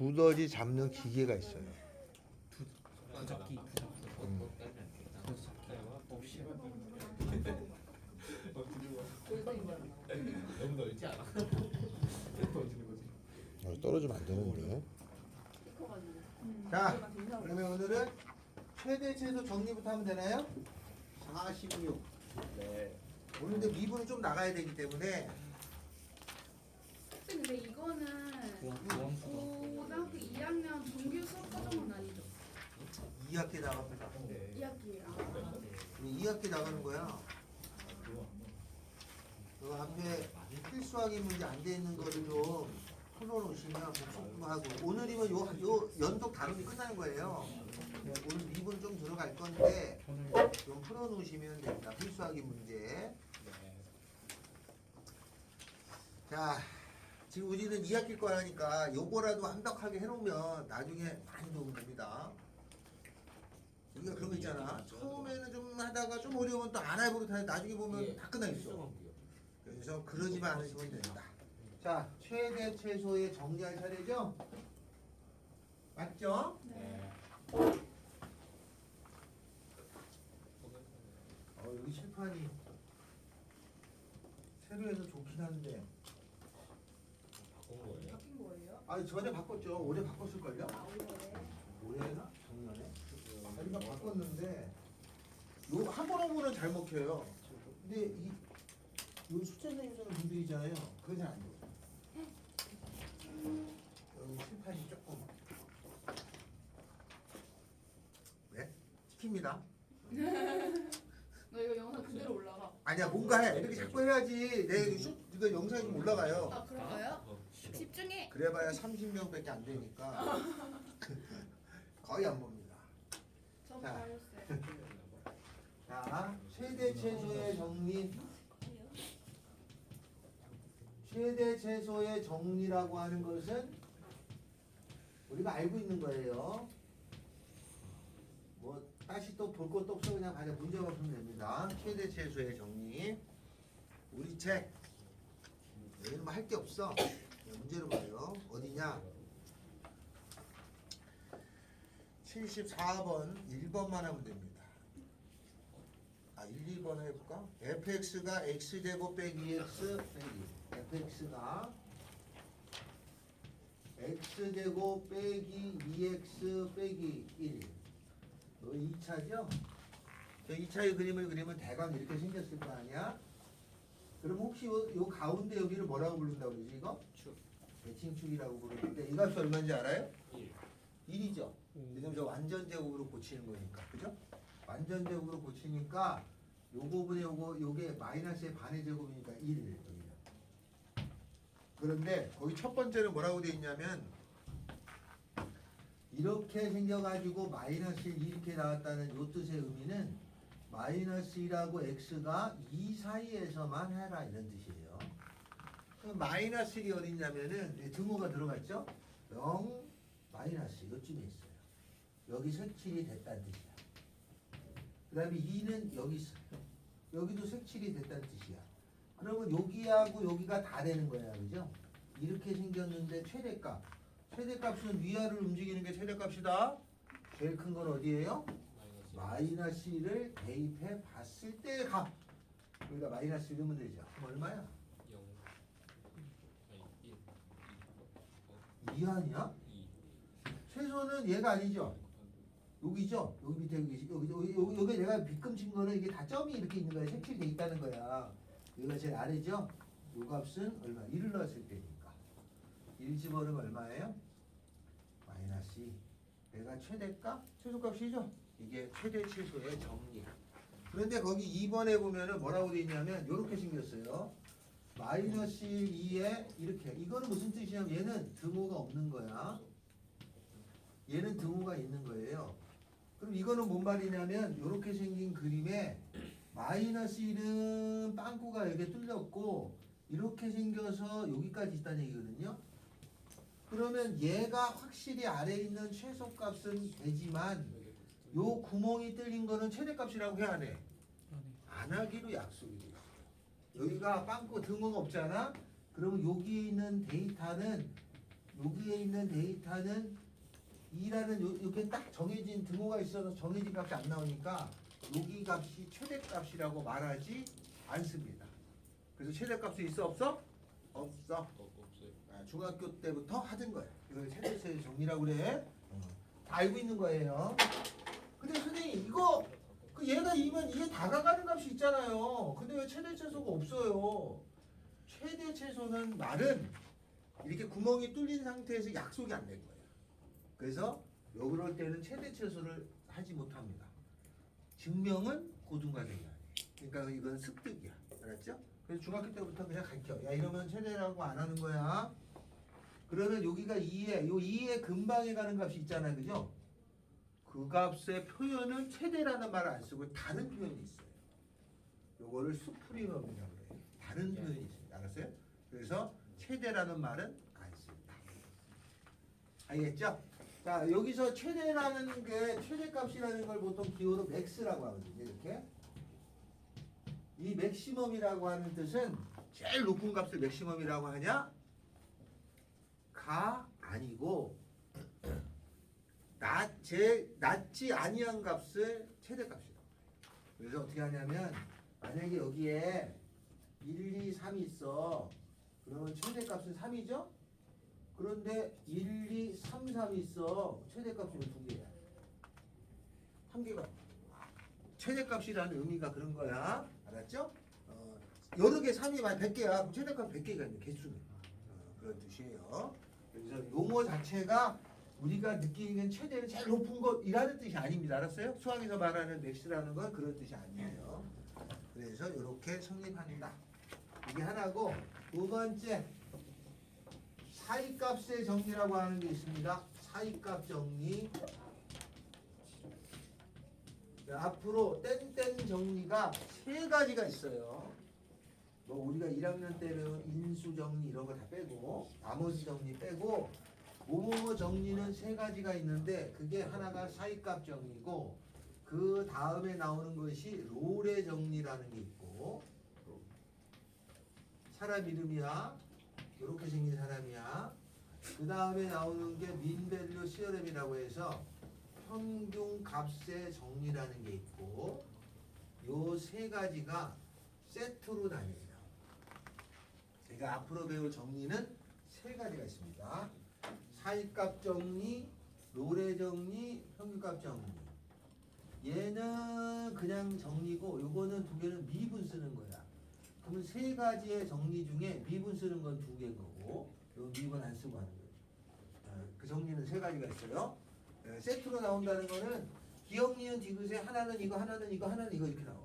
두더지 잡는 기계가 있어요. 부적기. 너무 넓지 않아? 떨어지면 안 되는데. 자, 그러면 오늘은 최대 최소 정리부터 하면 되나요? 46. 네. 오늘 근데 미분은 좀 나가야 되기 때문에 근데 이거는 고등학교 2학년 정규 수업 과정은 아니죠? 2학기 나갑니다. 2학기예요. 2학기 나가는 거야. 그 앞에 필수학위 문제 안 돼 있는 거를 좀 풀어놓으시면 복습하고 오늘이면 요 연속 다루기 끝나는 거예요. 네, 오늘 미분 좀 들어갈 건데 좀 풀어놓으시면 됩니다. 필수학위 문제. 자, 지금 우리는 2학기 거라니까 요거라도 완벽하게 해놓으면 나중에 많이 도움 됩니다. 우리가 그런 거 있잖아. 처음에는 좀 하다가 좀 어려우면 또 안 해버릇하는데 나중에 보면 다 끝나 있어. 그래서 그러지만 않으시면 됩니다. 자, 최대 최소의 정리할 차례죠? 맞죠? 네. 여기 칠판이 새로 해서 좋긴 한데 바꾼 거예요? 바뀐 거예요? 아니 전에 바꿨죠. 올해 바꿨을걸요? 아, 올해. 올해나? 작년에? 자기가 바꿨는데 요 한 번 오면은 잘 먹혀요. 근데 요 숫자 내용 쓰는 분들이잖아요. 그건 잘 안 돼요. 여기 칠판이 조금 네? 시킵니다. 너 이거 영상 그대로 올라가. 아니야 뭔가 해. 이렇게 자꾸 해야지 내 이거 영상이 좀 올라가요. 아, 그런가요? 집중해. 그래봐야 30명밖에 안 되니까 거의 안 봅니다. 저 자. 잘했어요. 자, 최대 최소의 정리. 최대 최소의 정리라고 하는 것은 우리가 알고 있는 거예요. 뭐 다시 또 볼 것도 없어 그냥 가장 문제가 없으면 됩니다. 최대 최소의 정리. 우리 책 여기는 뭐 할 게 없어. 문제로 봐요. 어디냐? 74번 1번만 하면 됩니다. 1, 2번 해볼까? fx가 x제곱 빼기 2x 빼기 fx가 x제곱 빼기 2x 빼기 1 이거 2차죠? 저 2차의 그림을 그리면 대강 이렇게 생겼을 거 아니야? 그럼 혹시 요 가운데 여기를 뭐라고 부른다고 그러지 이거? 축. 대칭축이라고 부르는데 이 값이 얼마인지 알아요? 1. 1이죠. 왜냐면 저 완전제곱으로 고치는 거니까. 그죠? 완전제곱으로 고치니까 요 부분에 요게 마이너스의 반의 제곱이니까 1. 그런데 거기 첫 번째는 뭐라고 돼 있냐면 이렇게 생겨가지고 마이너스 1 이렇게 나왔다는 요 뜻의 의미는 마이너스 1하고 x가 2 사이에서만 해라 이런 뜻이에요. 그럼 마이너스 1이 어디 있냐면은 등호가 들어갔죠? 0 마이너스 요쯤에 있어요. 여기 색칠이 됐다는 뜻이야. 그 다음에 2는 여기 있어요. 여기도 색칠이 됐다는 뜻이야. 그러면 여기하고 여기가 다 되는 거야. 그죠? 이렇게 생겼는데 최대값. 최대값은 위아래를 움직이는 게 최대값이다. 제일 큰 건 어디예요? 마이너스 1을 대입해 봤을 때의 값. 여기다 마이너스 1 넣으면 되죠. 그럼 얼마야? 0. 아니, 1. 2 아니야? 2. 최소는 얘가 아니죠? 여기죠? 여기 밑에 여기 내가 빗금 친 거는 이게 다 점이 이렇게 있는 거야. 색칠돼 있다는 거야. 여기가 제일 아래죠? 요 값은 얼마? 1을 넣었을 때니까. 1 집어넣으면 얼마예요? 마이너스 2. 내가 최대값? 최소값이죠? 이게 최대 최소의 정리. 그런데 거기 2번에 보면은 뭐라고 돼 있냐면 요렇게 생겼어요. 마이너스 2에 이렇게. 이거는 무슨 뜻이냐면 얘는 등호가 없는 거야. 얘는 등호가 있는 거예요. 그럼 이거는 뭔 말이냐면 이렇게 생긴 그림에 마이너스 1은 빵꾸가 여기에 뚫렸고 이렇게 생겨서 여기까지 있다는 얘기거든요. 그러면 얘가 확실히 아래에 있는 최소값은 되지만 요 구멍이 뚫린 거는 최대값이라고 해야 안 해? 안 하기로 약속이 돼 있어요. 여기가 빵꾸 등호가 없잖아? 그러면 여기 있는 데이터는 여기에 있는 데이터는 2라는 이렇게 딱 정해진 등호가 있어서 정해진 값이 안 나오니까 여기 값이 최대값이라고 말하지 않습니다. 그래서 최대값이 있어 없어? 없어. 없어요. 중학교 때부터 하던 거야. 이걸 최대값 정리라고 그래. 다 알고 있는 거예요. 근데 선생님 이거 얘가 2면 이게 다가가는 값이 있잖아요. 근데 왜 최대 최소가 없어요? 최대 최소는 말은 이렇게 구멍이 뚫린 상태에서 약속이 안 된 거예요. 그래서 요럴 때는 최대 최소를 하지 못합니다. 증명은 고등과정이 아니에요. 그러니까 이건 습득이야. 알았죠? 그래서 중학교 때부터 그냥 가르쳐. 야 이러면 최대라고 안 하는 거야. 그러면 여기가 2에 요 2에 근방에 가는 값이 있잖아요. 그죠? 그 값의 표현은 최대라는 말을 안 쓰고 다른 표현이 있어요. 요거를 수프리멈이라고 해요. 다른 표현이 있어요. 알았어요? 그래서 최대라는 말은 안 씁니다. 알겠죠? 자, 여기서 최대라는 게 최대값이라는 걸 보통 기호로 맥스라고 하거든요. 이렇게. 이 맥시멈이라고 하는 뜻은 제일 높은 값을 맥시멈이라고 하냐? 가 아니고 낮지 아니한 값을 최대값이라고 해요. 그래서 어떻게 하냐면 만약에 여기에 1, 2, 3이 있어. 그러면 최대값은 3이죠? 그런데 1, 2, 3, 3이 있어. 최대값은 2개야. 한 개가. 최대값이라는 의미가 그런 거야. 알았죠? 여러 개 3이 만 100개야. 그럼 최대값 100개가 있는 개수는. 그런 뜻이에요. 그래서 용어 자체가 우리가 느끼는 최대는 제일 높은 것이라는 뜻이 아닙니다. 알았어요? 수학에서 말하는 맥스라는 건 그런 뜻이 아니에요. 그래서 이렇게 성립한다. 이게 하나고, 두 번째 사이값의 정리라고 하는 게 있습니다. 사이값 정리. 앞으로 땡땡 정리가 세 가지가 있어요. 뭐 우리가 1학년 때는 인수 정리 이런 거 다 빼고 나머지 정리 빼고 뭐뭐 정리는 세 가지가 있는데 그게 하나가 사이값 정리고 그 다음에 나오는 것이 롤의 정리라는 게 있고 사람 이름이야. 이렇게 생긴 사람이야. 그 다음에 나오는 게 민밸류 시어렘이라고 해서 평균 값의 정리라는 게 있고 요 세 가지가 세트로 다녀요. 제가 앞으로 배울 정리는 세 가지가 있습니다. 사이값 정리, 롤의 정리, 평균값 정리. 얘는 그냥 정리고 요거는 두 개는 미분 쓰는 거야. 그러면 세 가지의 정리 중에 미분 쓰는 건 두 개인 거고 요 미분 안 쓰고 하는 거죠. 그 정리는 세 가지가 있어요. 세트로 나온다는 거는 기억, 니은, 디귿에 하나는 이거, 하나는 이거, 하나는 이거 이렇게 나와.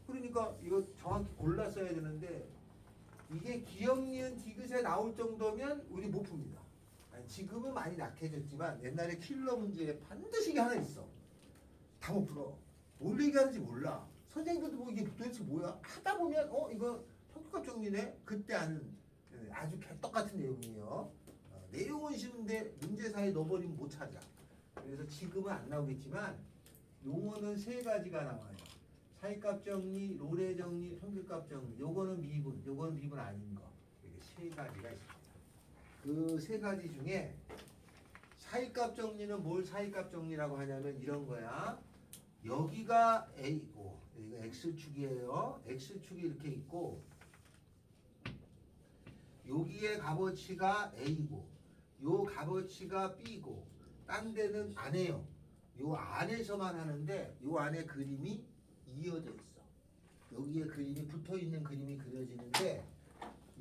그러니까 이거 정확히 골라 써야 되는데 이게 기억, 니은, 디귿에 나올 정도면 우리 못 풉니다. 지금은 많이 약해졌지만 옛날에 킬러 문제에 반드시 이게 하나 있어. 다 못 풀어. 뭘 얘기하는지 몰라. 선생님들도 뭐 이게 도대체 뭐야? 하다 보면 이거 평균값 정리네? 그때 아는 아주 개떡같은 내용이에요. 내용은 쉬운데 문제사에 넣어버리면 못 찾아. 그래서 지금은 안 나오겠지만 용어는 세 가지가 나와요. 사이값 정리, 롤의 정리, 평균값 정리. 요거는 미분, 요거는 미분 아닌 거. 이렇게 세 가지가 있습니다. 그 세 가지 중에 사이값 정리는 뭘 사이값 정리라고 하냐면 이런 거야. 여기가 A고 여기가 X축이에요. X축이 이렇게 있고 여기에 값어치가 A고 요 값어치가 B고 딴 데는 안 해요. 요 안에서만 하는데 요 안에 그림이 이어져 있어. 여기에 그림이 붙어있는 그림이 그려지는데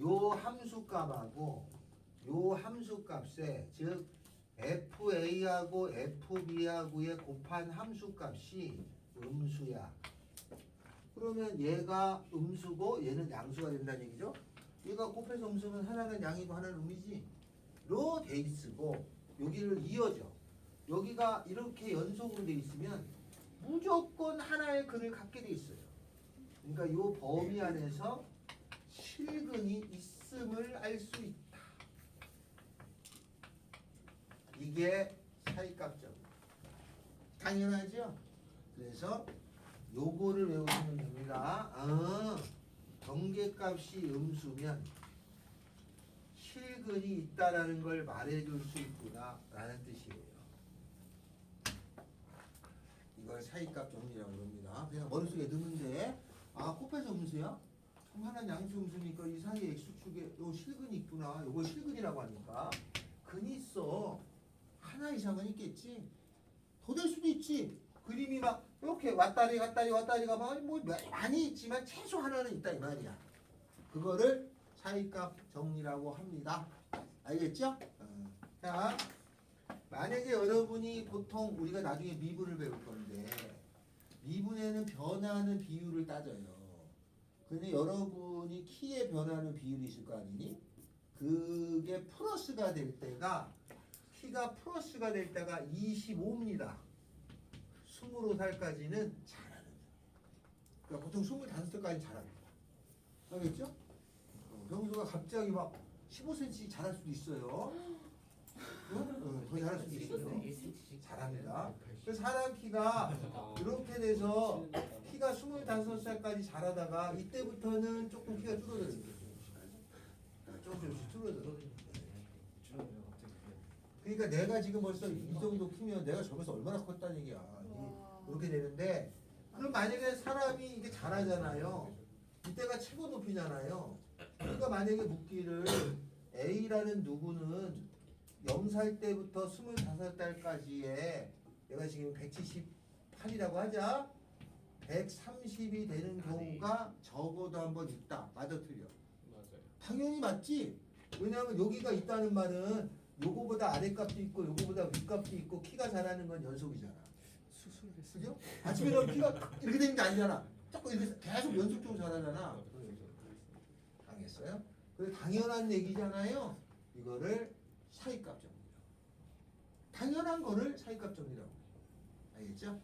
요 함수값하고 요 함수값에 즉 FA하고 FB하고의 곱한 함수값이 음수야. 그러면 얘가 음수고 얘는 양수가 된다는 얘기죠. 얘가 곱해서 음수면 하나는 양이고 하나는 음이지. 로 돼 있고 여기를 이어져. 여기가 이렇게 연속으로 돼 있으면 무조건 하나의 근을 갖게 돼 있어요. 그러니까 요 범위 안에서 실근이 있음을 알 수 있다. 이게 사이값정. 당연하죠? 그래서 요거를 외우시면 됩니다. 경계값이 음수면 실근이 있다라는 걸 말해줄 수 있구나라는 뜻이에요. 이걸 사이값 정리라고 합니다. 그냥 머릿속에 넣는데 코페에서 음수야? 그럼 하나는 양수 음수니까 이 사이에 x축에 요 실근이 있구나. 요걸 실근이라고 하니까 근이 있어. 하나 이상은 있겠지. 더 될 수도 있지. 그림이 막 이렇게 왔다리 갔다리가 막 뭐 많이 있지만 최소 하나는 있다 이 말이야. 그거를 사이값 정리라고 합니다. 알겠죠? 자, 만약에 여러분이 보통 우리가 나중에 미분을 배울 건데 미분에는 변하는 비율을 따져요. 근데 여러분이 키에 변하는 비율이 있을 거 아니니? 그게 플러스가 될 때가 키가 플러스가 될 때가 25입니다. 20살까지는 잘하는. 그러니까 보통 25살까지 잘합니다. 알겠죠? 병수가 갑자기 막 15cm 자랄 수도 있어요. 더 자랄 수도 있어요. 잘합니다. 그래서 사람 키가 이렇게 돼서 키가 25살까지 자라다가 이때부터는 조금 키가 줄어들어요. 조금씩 줄어들어. 그러니까 내가 지금 벌써 이 정도 키면 내가 저기서 얼마나 컸다는 얘기야. 이렇게 되는데 그럼 만약에 사람이 이게 자라잖아요. 이때가 최고 높이잖아요. 그러니까 만약에 묻기를 A라는 누구는 0살 때부터 25살까지에 내가 지금 178이라고 하자. 130이 되는 경우가 적어도 한 번 있다. 맞아 틀려? 맞아요. 당연히 맞지. 왜냐하면 여기가 있다는 말은 요거보다 아랫값도 있고 요거보다 윗값도 있고 키가 자라는 건 연속이잖아. 그죠? 아침에 일어나면 키가 이렇게 되는 게 아니잖아. 자꾸 이렇게 계속 연속적으로 자라잖아. 알겠어요? 그래서 당연한 얘기잖아요. 이거를 사이값 정리라고. 당연한 거를 사이값 정리라고. 알겠죠?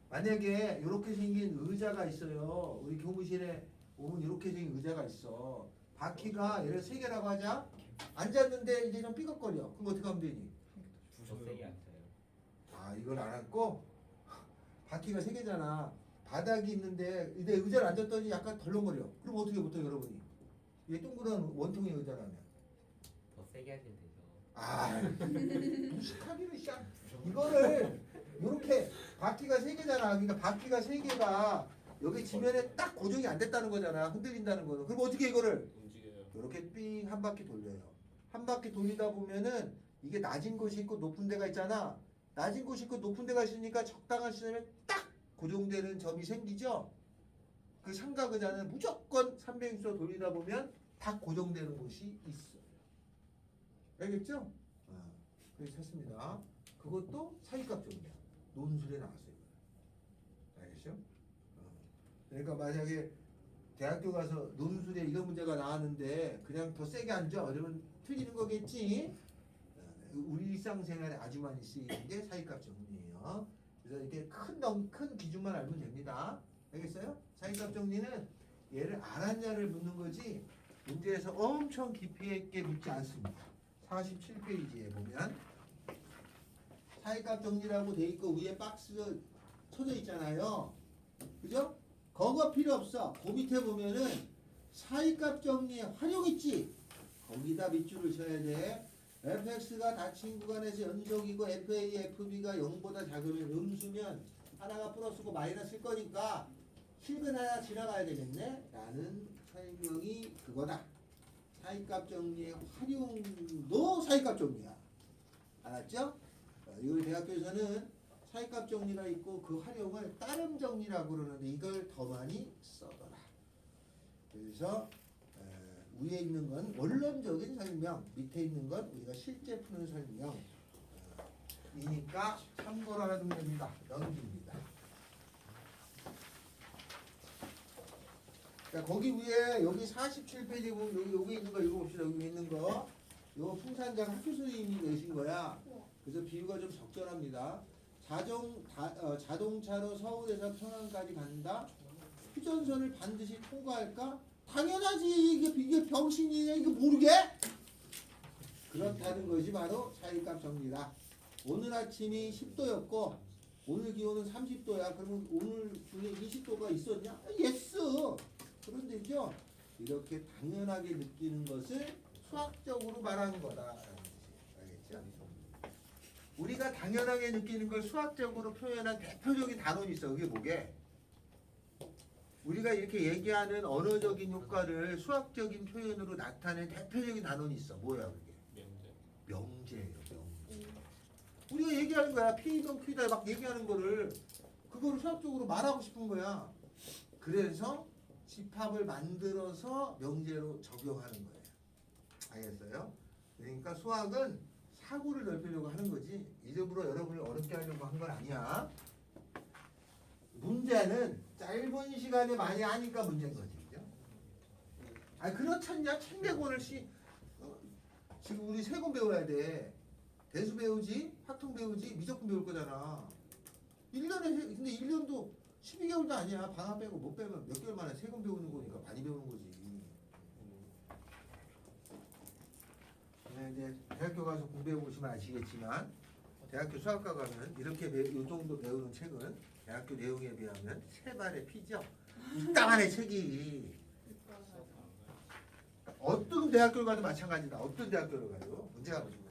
만약에 이렇게 생긴 의자가 있어요. 우리 교무실에 오면 이렇게 생긴 의자가 있어. 바퀴가 얘를 3개라고 하자. 앉았는데 이제 좀 삐걱거려. 그럼 어떻게 하면 되니? 더 세게 앉아요. 아, 이걸 안 앉고 바퀴가 3개잖아. 바닥이 있는데 내 의자를 앉았더니 약간 덜렁거려. 그럼 어떻게 보통 여러분이? 이게 동그란 원통의 의자라면. 더 세게 하시면 되죠. 아, 무식하기는 씨야. 이거를 이렇게 바퀴가 3개잖아. 그러니까 바퀴가 3개가 여기 지면에 딱 고정이 안 됐다는 거잖아. 흔들린다는 거는. 그럼 어떻게 이거를 움직여요. 이렇게 삥 한 바퀴 돌려요. 한 바퀴 돌리다 보면은 이게 낮은 곳이 있고 높은 데가 있잖아. 낮은 곳이 있고 높은 데가 있으니까 적당한 시점에 딱 고정되는 점이 생기죠. 그 삼각의자는 무조건 360도 돌리다 보면 다 고정되는 곳이 있어. 알겠죠? 그래서 찾습니다. 그것도 사이값 정리야. 논술에 나왔어요. 알겠죠? 그러니까 만약에 대학교 가서 논술에 이런 문제가 나왔는데 그냥 더 세게 앉아. 그러면 틀리는 거겠지? 우리 일상생활에 아주 많이 쓰이는 게 사이값 정리예요. 그래서 이렇게 큰 기준만 알면 됩니다. 알겠어요? 사이값 정리는 얘를 알았냐를 묻는 거지 문제에서 엄청 깊이 있게 묻지 않습니다. 47페이지에 보면 사이값 정리라고 돼 있고 위에 박스가 쳐져 있잖아요. 그죠? 그거 필요 없어. 그 밑에 보면은 사이값 정리에 활용 있지. 거기다 밑줄을 쳐야 돼. fx가 닫힌 구간에서 연속이고 fa, fb가 0보다 작으면 음수면 하나가 플러스고 마이너스일 거니까 실근 하나 지나가야 되겠네. 라는 설명이 그거다. 사이값 정리의 활용도 사이값 정리야. 알았죠? 이걸 대학교에서는 사이값 정리가 있고 그 활용을 따름 정리라고 그러는데 이걸 더 많이 써더라. 그래서 위에 있는 건 원론적인 설명, 밑에 있는 건 우리가 실제 푸는 설명 이니까 참고로 하나 두면 됩니다. 넘깁니다. 자, 거기 위에 여기 47페이지 보면 여기 있는 거 읽어봅시다. 여기 있는 거 이거 풍산장 학교 선생님이 내신 거야. 그래서 비유가 좀 적절합니다. 자동차로 서울에서 평안까지 간다. 휴전선을 반드시 통과할까? 당연하지. 이게 병신이냐? 이거 모르게? 그렇다는 것이 바로 사이값 정리다. 오늘 아침이 10도였고 오늘 기온은 30도야. 그러면 오늘 중에 20도가 있었냐? 예스. 그런데죠. 이렇게 당연하게 느끼는 것을 수학적으로 말하는 거다. 알겠죠? 우리가 당연하게 느끼는 걸 수학적으로 표현한 대표적인 단원이 있어. 그게 뭐게? 우리가 이렇게 얘기하는 언어적인 효과를 수학적인 표현으로 나타낸 대표적인 단원이 있어. 뭐야 그게? 명제예요. 명제. 우리가 얘기하는 거야. P이면 Q다 막 얘기하는 거를 그거를 수학적으로 말하고 싶은 거야. 그래서 집합을 만들어서 명제로 적용하는 거예요. 알겠어요? 그러니까 수학은 사고를 넓히려고 하는 거지 일부러 여러분을 어렵게 하려고 한 건 아니야. 문제는 짧은 시간에 많이 하니까 문제인 거지. 그죠? 아 그렇잖냐? 책 100권을 지금 우리 3권 배워야 돼. 대수 배우지, 확통 배우지, 미적분 배울 거잖아. 1년에 근데 1년도 12개월도 아니야. 방학 빼고 못 빼면 몇 개월 만에 3권 배우는 거니까 많이 배우는 거지. 이제 대학교 가서 공부해 보시면 아시겠지만 대학교 수학과 가면 이렇게 이 정도 배우는 책은 대학교 내용에 비하면 세 발의 피죠. 이따만의 책이 어떤 대학교를 가도 마찬가지다. 어떤 대학교를 가도 문제가 보시면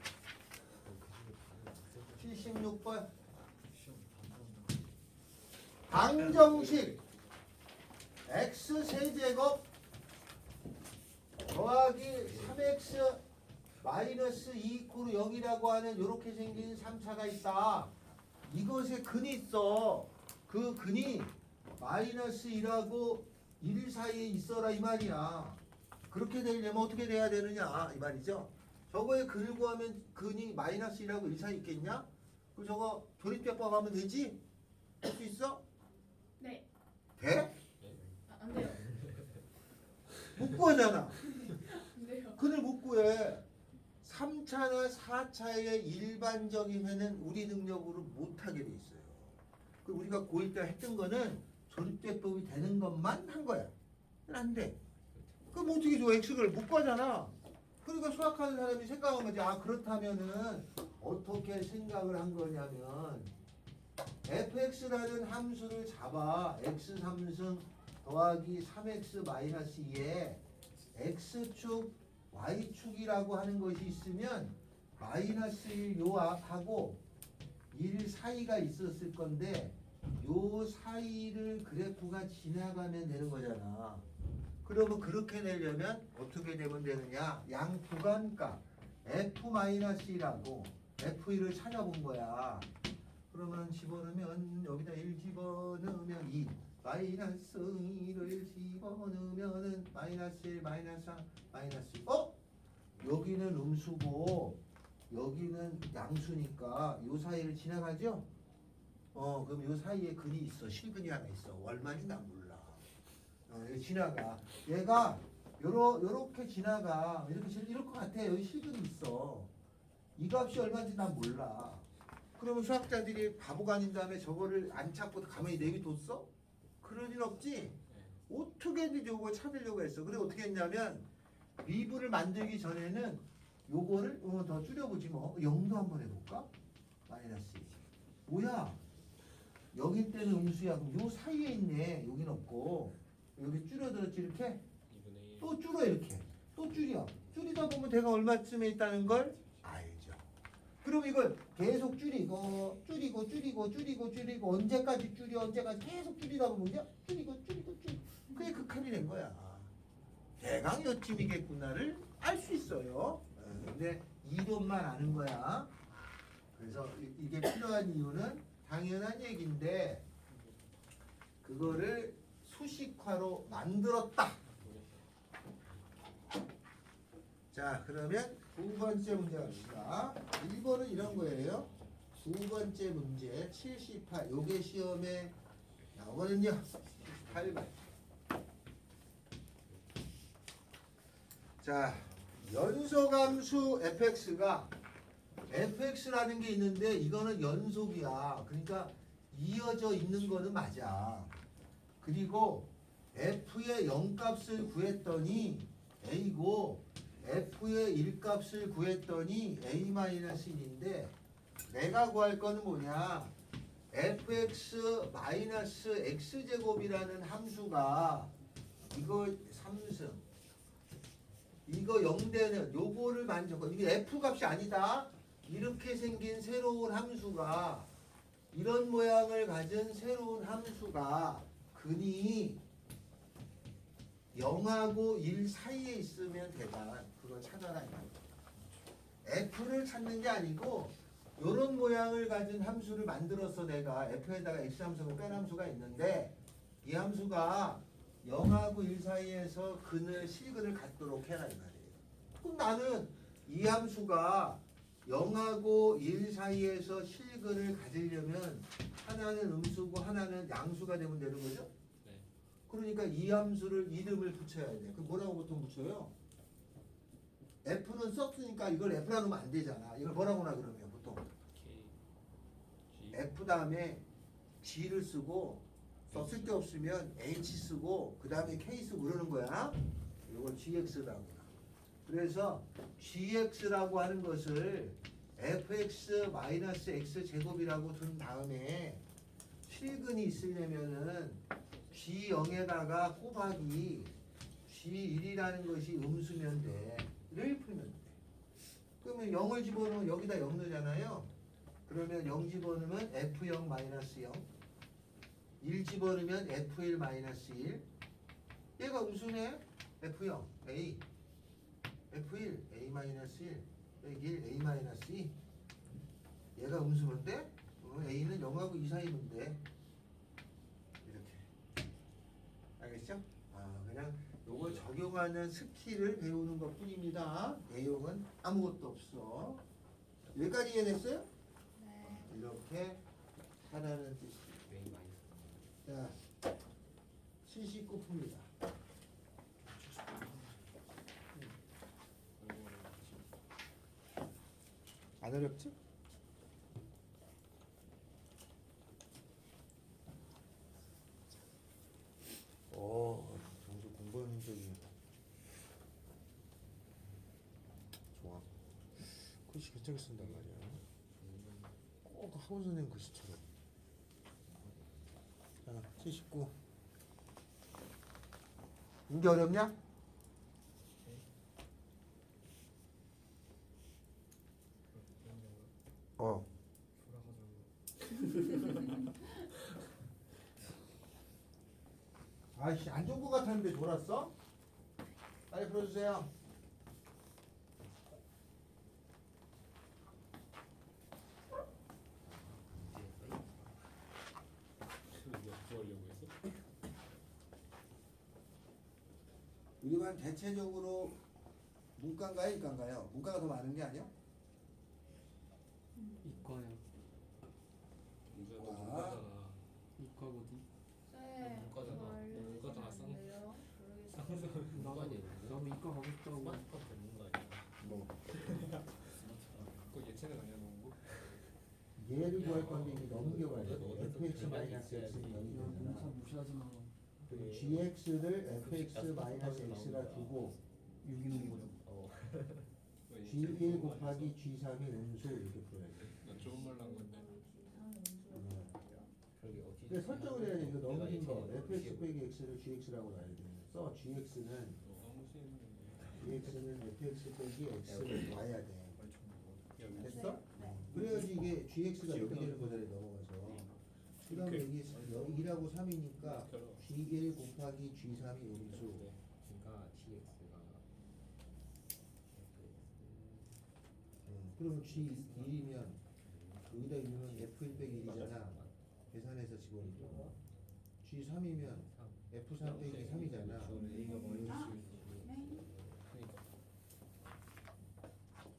76번 방정식 x 세제곱 더하기 3x 마이너스 2 이코르 0이라고 하는 이렇게 생긴 3차가 있다. 이것에 근이 있어. 그 근이 마이너스 1하고 1 사이에 있어라 이 말이야. 그렇게 되려면 어떻게 돼야 되느냐 이 말이죠. 저거에 근을 구하면 근이 마이너스 1하고 1 사이에 있겠냐? 그 저거 조립제법 하면 되지? 할 수 있어? 네. 돼? 안 돼요. 못 구하잖아. 안 돼요. 근을 못 구해. 3차나 4차의 일반적이면은 우리 능력으로 못하게 돼 있어요. 그 우리가 고1 때 했던 거는 조립제법이 되는 것만 한 거야. 안 돼. 그럼 어떻게 줘? x를 못 구하잖아. 그러니까 수학하는 사람이 생각한 거지. 아 그렇다면은 어떻게 생각을 한 거냐면 fx라는 함수를 잡아 x 3승 더하기 3x 마이너스 2에 x축 y축이라고 하는 것이 있으면 마이너스 1 요 앞하고 1 사이가 있었을 건데 요 사이를 그래프가 지나가면 되는 거잖아. 그러면 그렇게 내려면 어떻게 되면 되느냐? 양 구간값 f-1하고 f1을 찾아본 거야. 그러면 집어넣으면 여기다 1 집어넣으면 2 마이너스 2를 집어넣으면은 마이너스 1 마이너스 3 마이너스 2. 여기는 음수고 여기는 양수니까 요 사이를 지나가죠? 그럼 요 사이에 근이 있어. 실근이 하나 있어. 얼마인지 난 몰라. 여기 지나가. 얘가 요렇게 지나가. 이럴 것 같아. 여기 실근이 있어. 이 값이 얼마인지 난 몰라. 그러면 수학자들이 바보가 아닌 다음에 저거를 안 찾고 가만히 내비뒀어? 그럴 일 없지? 어떻게든 요거 찾으려고 했어. 그래 어떻게 했냐면 미분을 만들기 전에는 요거를 더 줄여보지 뭐. 0도 한번 해볼까? 마이너스 2. 뭐야? 여기 때는 음수야. 그럼 요 사이에 있네. 여긴 없고. 여기 줄여들었지 이렇게? 또 줄여 이렇게. 또 줄여. 줄이다 보면 대가 얼마쯤에 있다는 걸 알죠. 그럼 이걸 계속 줄이고 언제까지 줄여 언제까지 계속 줄이다 보면 이제 줄이고 그게 극한이 된 거야. 대강 요쯤이겠구나를 알 수 있어요. 근데 이론만 아는 거야. 그래서 이게 필요한 이유는 당연한 얘기인데 그거를 수식화로 만들었다. 자 그러면 두 번째 문제 갑시다. 1번은 이런 거예요. 두 번째 문제 78. 요게 시험에 나오거든요. 8번. 자 연소함수 fx가 fx라는 게 있는데 이거는 연속이야. 그러니까 이어져 있는 거는 맞아. 그리고 f의 0값을 구했더니 a고 f의 1값을 구했더니 a-1인데 내가 구할 거는 뭐냐? fx 마이너스 x제곱이라는 함수가 이거 3승 이거 0대는 요거를 만졌고 이게 f 값이 아니다. 이렇게 생긴 새로운 함수가 이런 모양을 가진 새로운 함수가 근이 0하고 1 사이에 있으면 되다. 그걸 찾아라. f를 찾는 게 아니고 이런 모양을 가진 함수를 만들어서 내가 f에다가 x 함수고 뺀 함수가 있는데 이 함수가 0하고 1 사이에서 실근을 갖도록 해라 이 말이에요. 그럼 나는 이 함수가 0하고 1 사이에서 실근을 가지려면 하나는 음수고 하나는 양수가 되면 되는 거죠? 네. 그러니까 이 함수를 이름을 붙여야 돼. 그 뭐라고 보통 붙여요? f는 썼으니까 이걸 f라 놓으면 안 되잖아. 이걸 뭐라고 나 그러면 보통 K G f 다음에 g를 쓰고 썼을 게 없으면 h 쓰고 그 다음에 k 쓰고 그러는 거야. 이걸 gx라고. 그래서 gx라고 하는 것을 fx-x 제곱이라고 둔 다음에 실근이 있으려면은 g0에다가 곱하기 g1이라는 것이 음수면 돼. 를 풀면 돼. 그러면 0을 집어넣으면 여기다 0 넣잖아요. 그러면 0 집어넣으면 f0-0 1 집어넣으면 f1-1 얘가 음수네. f0 a f1 a-1 1 a-2 얘가 음수면 돼? a는 0하고 2 사이면 돼. 이렇게 알겠죠? 그냥 요걸 적용하는 스킬을 배우는 것 뿐입니다. 내용은 아무것도 없어. 여기까지 이해됐어요? 네. 이렇게 하라는 뜻이. 웨이 많이 써. 자, 79푼입니다. 안 어렵지? 정수 공부하는 적이 좋아. 글씨 괜찮게 쓴단 말이야. 꼭 학원 선생님 글씨처럼. 자, 79. 이게 어렵냐? 어. 아이씨, 안 좋은 거 같았는데 돌았어? 빨리 풀어주세요. 구하려고 했어? 우리 반 대체적으로 문과인가요? 이과인가요? 문과가 더 많은 게 아니야? 이과요. 문제가 와. 문과잖아. 이과거든. 네. 문과잖아. 문과잖아. 모르겠어요. 문과 아니야? 나도 이과 가고 싶다고. 스마트폰 듣는 거 아니야? 뭐 그거 예체능 아니야 너? 얘를 구할 건데 이게 넘겨봐야 돼. 너도 fx-x는 이런 문사 0이잖아. 무시하지 마. 그리고 gx를 fx-x라 두고 유기농 거죠. g1 곱하기 g3이 음수 이렇게 풀어야 돼. 나 좋은 말로 한 건데. 그러게 어떻게 근데 설정을 해야 돼. 이거 넘긴 거. 예체능 fx 빼기 x를 gx라고 놔야 돼. 써. gx는 fx 빼기 x를 놔야 돼. 됐어? 네. 그래야지 이게 gx가 이렇게 되는 거잖아. 넘어가서. 그 다음에 이게 2하고 3이니까 g1 곱하기 g3이 음수. 그러니까 GX가 그러면 g1이면 여기다 있는 f1 빼기 1이잖아. 계산해서 집어넣고. g3이면 f3 빼기 3이잖아.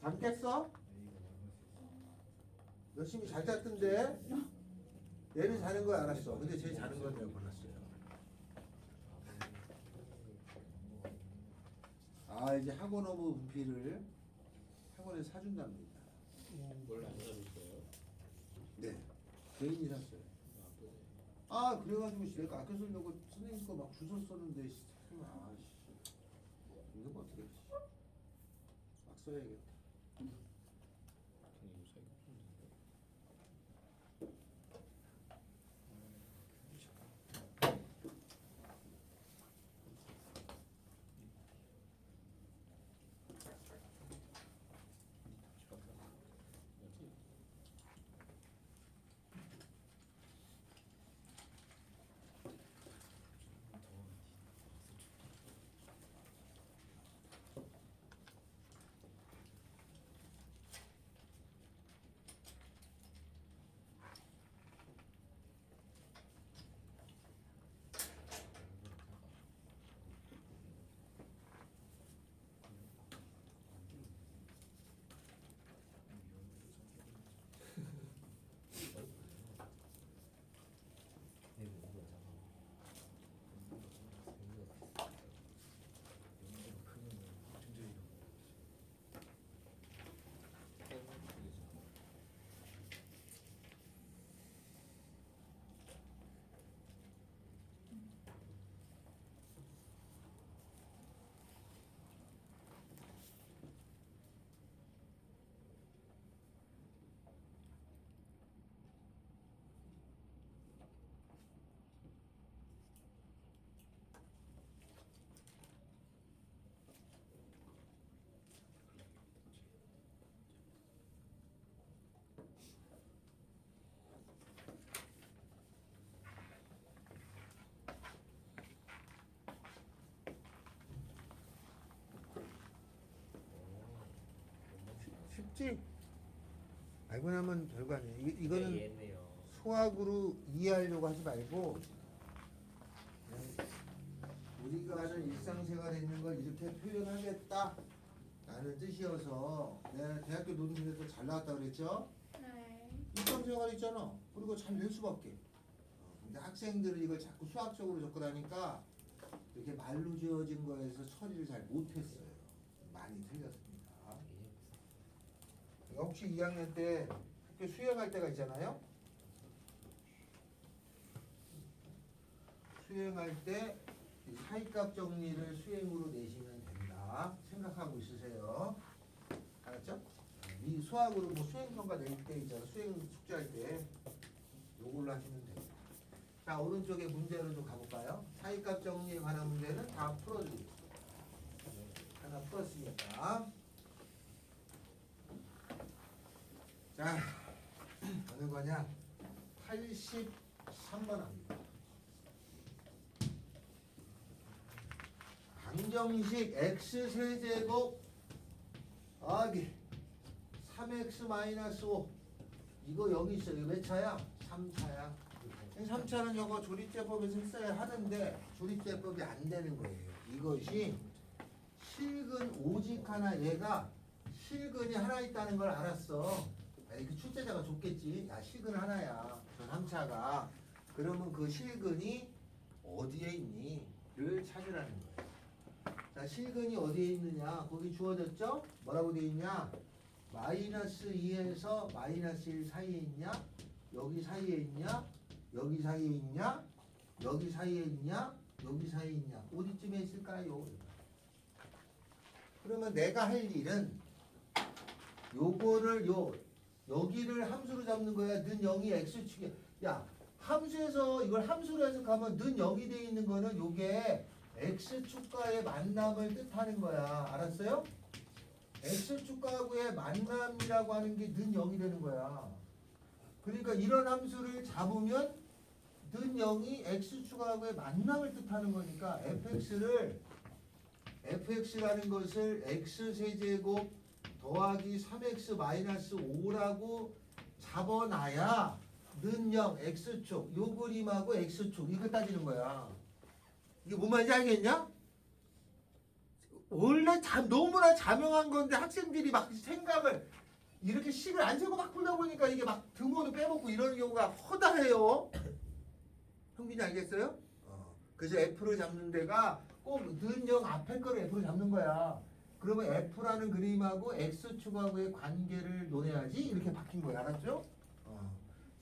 잘 깼어? 열심히 잘 짰던데? 얘는 자는 거 알았어. 근데 쟤 자는 건 내가 몰랐어요. 이제 학원 업무 분필을 학원에서 사준답니다. 원래 안 사줄 거예요? 네. 개인이 샀어요. 그래가지고 내가 아껴 쓰려고 선생님 거 막 주워 썼는데 이거 뭐 어떻게 막 써야겠다. 이거 사이가 없는데. 쉽지? 알고 나면 별거 아니야. 이거는 얘네요. 수학으로 이해하려고 하지 말고 우리가 하는 일상생활에 있는 걸 이렇게 표현하겠다 라는 뜻이어서 내가 대학교 논술에서 잘 나왔다 그랬죠? 네. 일상생활 있잖아. 그리고 잘 낼 수밖에. 근데 학생들은 이걸 자꾸 수학적으로 접근하니까 이렇게 말로 지어진 거에서 처리를 잘 못했어요. 많이 틀렸습니다. 그러니까 혹시 2학년 때 학교 수행할 때가 있잖아요. 수행할 때 이 사이값 정리를 수행으로 내시면 된다 생각하고 있으세요. 알았죠? 이 수학으로 뭐 수행평가 낼 때 있잖아. 수행 숙제할 때 요걸로 하시면 됩니다. 자, 오른쪽에 문제로 좀 가볼까요? 사이값 정리에 관한 문제는 다 풀어드리고 하나 풀었으니까. 자, 어느 거냐? 83번 합니다. 방정식 x세제곱 더하기 3x-5 이거 여기 있어요. 이거 몇 차야? 3차야. 3차는 저거 조립제법에서 했어야 하는데 조립제법이 안 되는 거예요. 이것이 실근 오직 하나 얘가 실근이 하나 있다는 걸 알았어. 아니, 그 출제자가 줬겠지. 야, 실근 하나야. 저 3차가. 그러면 그 실근이 어디에 있니? 를 찾으라는 거예요. 자, 실근이 어디에 있느냐? 거기 주어졌죠? 뭐라고 되어 있냐? 마이너스 2에서 마이너스 1 사이에 있냐? 여기 사이에 있냐? 여기 사이에 있냐? 여기 사이에 있냐? 여기 사이에 있냐? 어디쯤에 있을까요? 그러면 내가 할 일은 요거를 여기를 함수로 잡는 거야. 는 0이 x축이야. 야, 함수에서 이걸 함수로 해석하면 는 0이 돼 있는 거는 요게 x축과의 만남을 뜻하는 거야. 알았어요? x축과하고의 만남이라고 하는 게 는 0이 되는 거야. 그러니까 이런 함수를 잡으면 는 0이 x축하고의 만남을 뜻하는 거니까 fx라는 것을 x세제곱 더하기 3x-5라고 잡아놔야 는 0 x축 요 그림하고 x축 이거 따지는 거야. 이게 뭔 말인지 알겠냐? 원래 너무나 자명한 건데 학생들이 막 생각을 이렇게 식을 안 세고 막 풀다 보니까 이게 막 등호도 빼먹고 이러는 경우가 허다해요. 형빈이 알겠어요? 그래서 F를 잡는 데가 꼭 는 0 앞에 거를 F로 잡는 거야. 그러면 F라는 그림하고 X축하고의 관계를 논해야지 이렇게 바뀐 거야. 알았죠?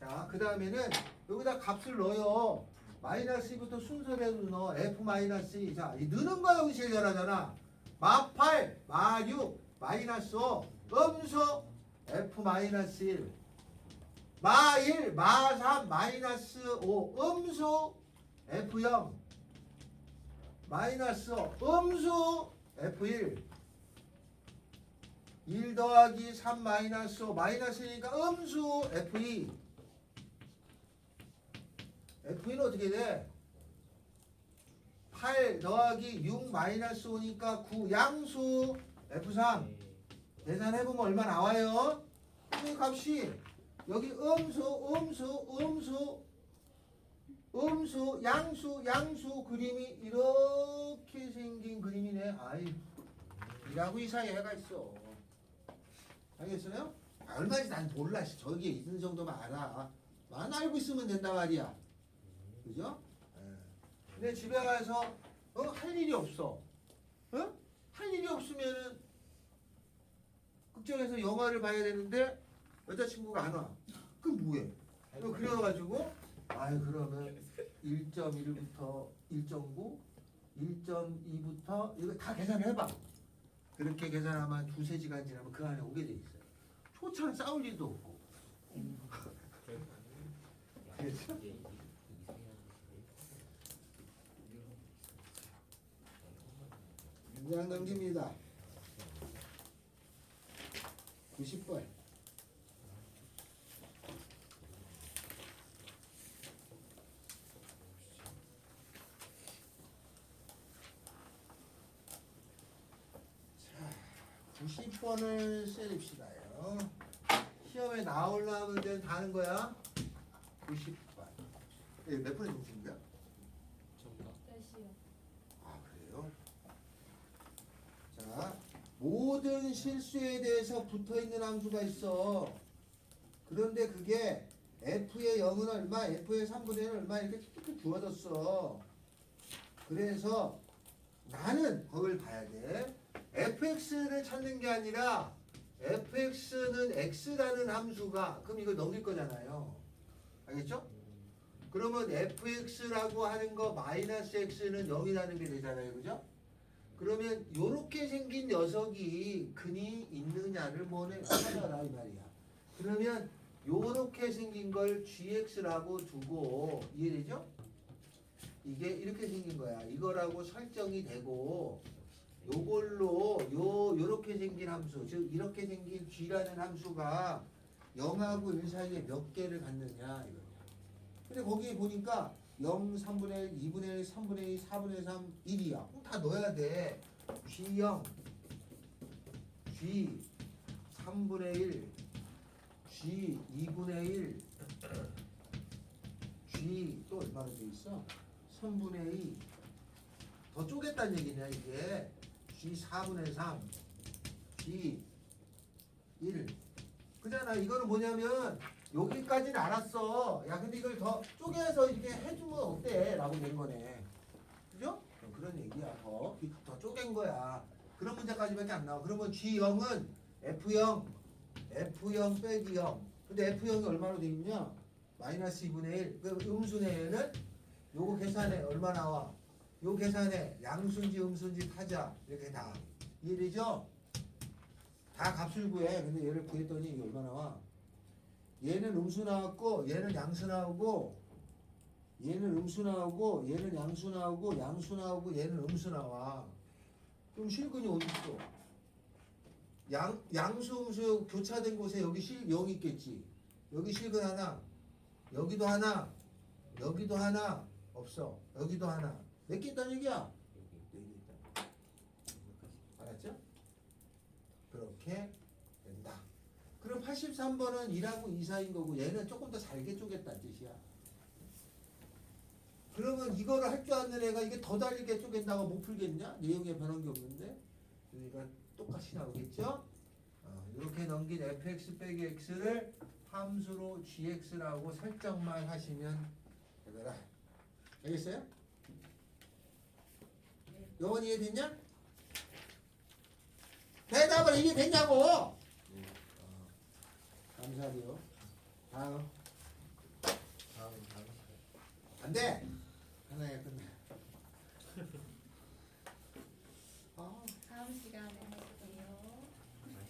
자, 그 다음에는 여기다 값을 넣어요. 마이너스 2부터 순서대로 넣어. F 마이너스 2. 자, 이 넣는 거 여기 제일 잘하잖아. 마 8, 마 6, 마이너스 5, 음수 F 마이너스 1. 마 1, 마 3, 마이너스 5, 음수 F0. 마이너스 5, 음수 F1. 1 더하기 3 마이너스 5, 마이너스 1이니까 음수 F2. F는 어떻게 돼? 8 더하기 6 마이너스 5니까 9 양수 F3 계산해보면 얼마 나와요? 이 값이 여기 음수 양수 그림이 이렇게 생긴 그림이네. 아이 이라고 이 사이에 해가 있어. 알겠어요? 얼마인지 난 몰라. 저기에 있는 정도만 알아. 만 알고 있으면 된단 말이야. 그죠? 근데 집에 가서 할 일이 없어. 할 일이 없으면은 극장에서 영화를 봐야 되는데 여자친구가 안 와. 그럼 뭐해? 그래가지고 그러면 1.1부터 1.9, 1.2부터 이거 다 계산해봐. 그렇게 계산하면 2-3시간 지나면 그 안에 오게 돼 있어요. 초창 싸울 일도 없고. 그렇죠? 문장 넘깁니다. 90번. 자, 90번을 쓰립시다요. 다음에 나오려면 이제 다 하는 거야. 90번. 몇 분에 중심인 거야? 정답. 몇시요? 아 그래요? 자, 모든 실수에 대해서 붙어있는 함수가 있어. 그런데 그게 f의 0은 얼마, f의 3분의 1은 얼마 이렇게 툭툭 주어졌어. 그래서 나는 그걸 봐야 돼. fx를 찾는 게 아니라 fx는 x라는 함수가, 그럼 이걸 넘길 거잖아요. 알겠죠? 그러면 fx라고 하는 거 마이너스 x는 0이라는 게 되잖아요. 그죠? 그러면 요렇게 생긴 녀석이 근이 있느냐를 뭐네 찾아라 이 말이야. 그러면 요렇게 생긴 걸 gx라고 두고, 이해되죠? 이게 이렇게 생긴 거야. 이거라고 설정이 되고, 요걸로 요렇게 생긴 함수, 즉 이렇게 생긴 g라는 함수가 0하고 1 사이에 몇 개를 갖느냐 이거야. 근데 거기 보니까 0, 3분의 1, 2분의 1, 3분의 2, 4분의 3, 1이야. 그럼 다 넣어야 돼. G0, G 3분의 1, G 2분의 1, G 또 얼마나 돼 있어? 3분의 2. 더 쪼갰다는 얘기냐 이게. G 4분의 3, G 1. 그잖아. 이거는 뭐냐면 여기까지는 알았어. 야 근데 이걸 더 쪼개서 이렇게 해주면 어때? 라고 된 거네. 그죠? 그런 얘기야. 더 쪼갠 거야. 그런 문제까지밖에 안 나와. 그러면 G0은 F0 빼기 0. 근데 F0이 얼마로 돼 있냐? 마이너스 2분의 1. 그 음수네는 요거 계산해. 얼마 나와? 요 계산해. 양수인지 음수인지 타자. 이렇게 다. 이해되죠? 다 값을 구해. 근데 얘를 구했더니 이게 얼마 나와? 얘는 음수 나왔고 얘는 양수 나오고 얘는 음수 나오고 얘는 양수 나오고 양수 나오고 얘는 음수 나와. 그럼 실근이 어디 있어? 양수 음수 교차된 곳에 여기 실 0이 있겠지. 여기 실근 하나, 여기도 하나, 여기도 하나 없어. 여기도 하나. 몇 개 있다는 얘기야? 4개 있다. 알았죠? 그렇게 된다. 그럼 83번은 2하고 2 사이인 거고 얘는 조금 더 잘게 쪼갰다는 뜻이야. 그러면 이거를 할 줄 아는 애가 이게 더 달리게 쪼갠다고 못 풀겠냐? 내용에 변한 게 없는데. 그러니까 똑같이 나오겠죠? 이렇게 넘긴 fx 빼기 x를 함수로 gx라고 설정만 하시면 되더라. 알겠어요? 영원 이해됐냐? 대답을 이해됐냐고! 감사하고요. 다음. 다음 시간. 안 돼! 하나에 끝내. 다음 시간에 할게요.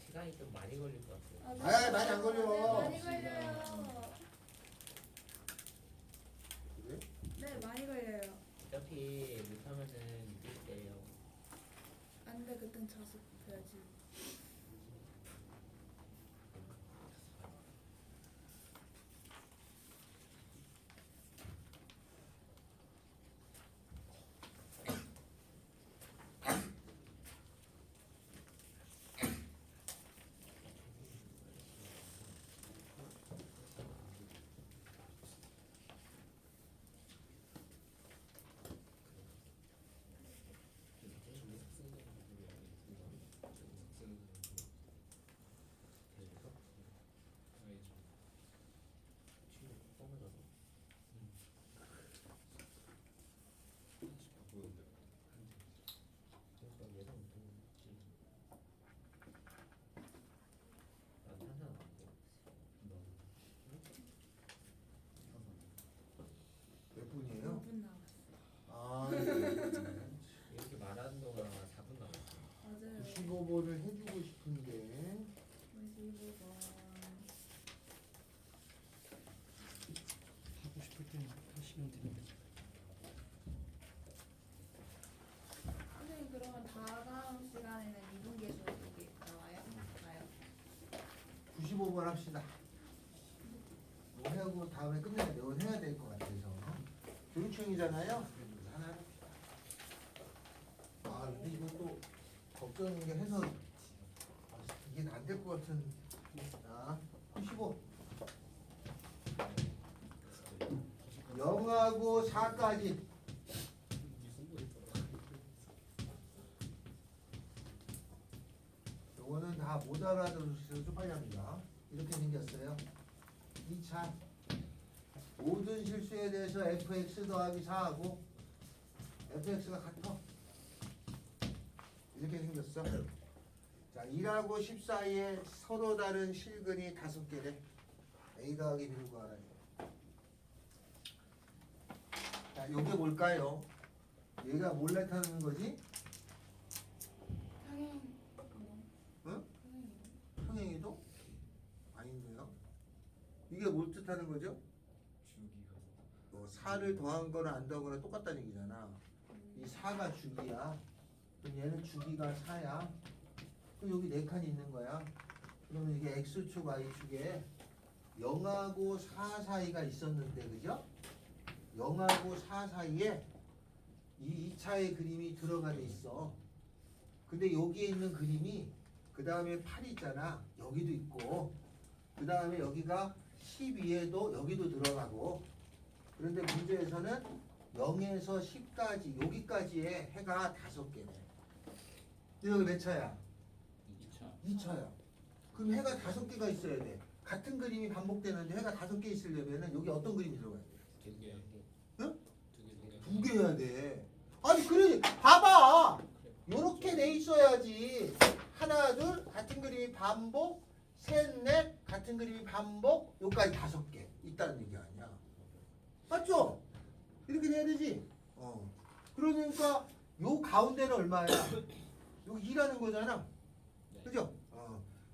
시간이 좀 많이 걸릴 것 같아요. 아이, 많이 안 걸려. 네, 많이 걸려요. 그래? 네, 많이 걸려요. 어차피 못하면은 늦을 때요. 안 돼, 그땐 자습해야지. 몇 분이에요? 5분 남았어. 아, 이렇게 말하는 동안 4분 남았어요. 맞아요. 15번을 해주고 싶은데 25번. 하고 싶을 때는 하시면 됩니다. 선생님, 그러면 다음 시간에는 이분계수 여기 나와요? 나요? 95번 합시다. 뭐 하고 다음에 끝내야 돼. 오늘 해야 될 것 같아서. 교육청이잖아요. 하나 합시다. 아, 근데 이것도 걱정인 게 해서 이게 안 될 것 같은. 자, 95. 0하고 4까지. 무슨 거 있더라. 요거는 다 못 알아들으셔서 좀 빨리 합니다. 이렇게 생겼어요. 2차 모든 실수에 대해서 fx 더하기 4하고 fx가 같아. 이렇게 생겼어. 자, 1하고 10 사이에 서로 다른 실근이 5개래. a 더하기 b를 구하라. 자, 요게 뭘까요? 얘가 뭘 나타내는 거지? 당연. 응? 당연히. 평행이도? 아닌데요? 이게 뭘 뜻하는 거죠? 주기가 4를 더한 거나 안 더한 거나 똑같다는 얘기잖아. 이 4가 주기야. 그럼 얘는 주기가 4야. 그럼 여기 4칸이 있는 거야. 그러면 이게 x축, y축에 0하고 4 사이가 있었는데, 그죠? 0하고 4 사이에 이 2차의 그림이 들어가 돼 있어. 근데 여기에 있는 그림이 그 다음에 8 있잖아. 여기도 있고 그 다음에 여기가 12에도 여기도 들어가고. 그런데 문제에서는 0에서 10까지 여기까지의 해가 5개네. 근데 여기 몇 차야? 2차. 2차야. 그럼 해가 5개가 있어야 돼. 같은 그림이 반복되는데 해가 5개 있으려면 여기 어떤 그림이 들어가야 돼? 2개. 응? 2개. 2개 해야 돼. 아니 그래 봐봐. 요렇게 돼 있어야지. 하나 둘 같은 그림이 반복, 셋 넷 같은 그림이 반복, 요까지 5개 있다는 얘기 아니야. 맞죠? 이렇게 돼야 되지. 그러니까 요 가운데는 얼마야? 여기 2라는 거잖아. 네. 그죠?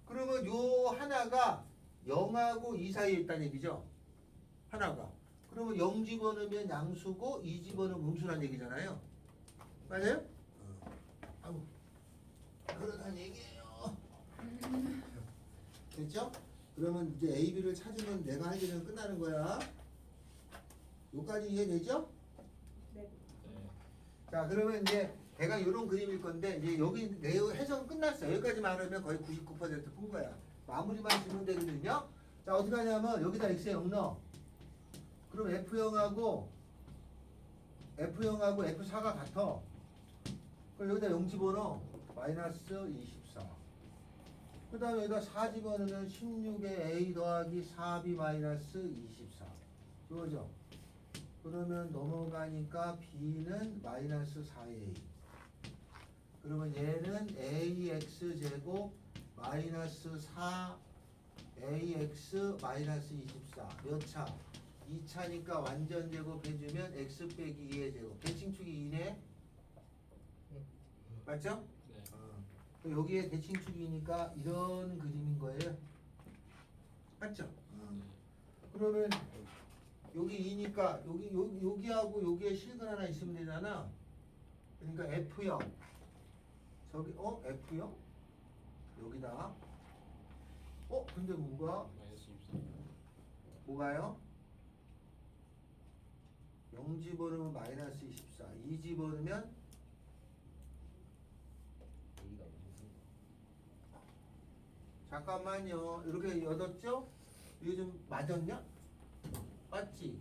그러면 요 하나가 0하고 2 사이에 있다는 얘기죠. 하나가. 그러면 0 집어넣으면 양수고 2 집어넣으면 음수란 얘기잖아요. 맞아요? 아이고. 그러단 얘기예요. 됐죠? 그러면 이제 A, B를 찾으면 내가 할 일은 끝나는 거야. 요까지 이해되죠? 네. 자, 그러면 이제 대강 이런 그림일 건데 이제 여기 내용 해석은 끝났어요. 여기까지만 하면 거의 99%푼 거야. 마무리만 지면 되거든요. 자, 어떻게 하냐면 여기다 x에 0 넣어. 그럼 F0하고 F4가 같아. 그럼 여기다 0 집어넣어. 마이너스 24. 그 다음에 여기다 4 집어넣으면 16에 A 더하기 4B 마이너스 24. 그거죠? 그러면 넘어가니까 B는 마이너스 4A. 그러면 얘는 AX 제곱 마이너스 4 AX 마이너스 24. 몇 차? 2차니까 완전 제곱해주면 X 빼기 2의 제곱. 대칭축이 2네? 맞죠? 네. 그럼 여기에 대칭축이니까 이런 그림인 거예요. 맞죠? 그러면 여기 2니까 여기하고 여기에 실근 하나 있으면 되잖아. 그러니까 F0 저기 F0 여기다 근데 뭐가 마이너스 24. 뭐가요? 0 집어넣으면 마이너스 24 2 집어넣으면 A가 무슨 잠깐만요. 이렇게 얻었죠? 이게 좀 맞았냐? 맞지?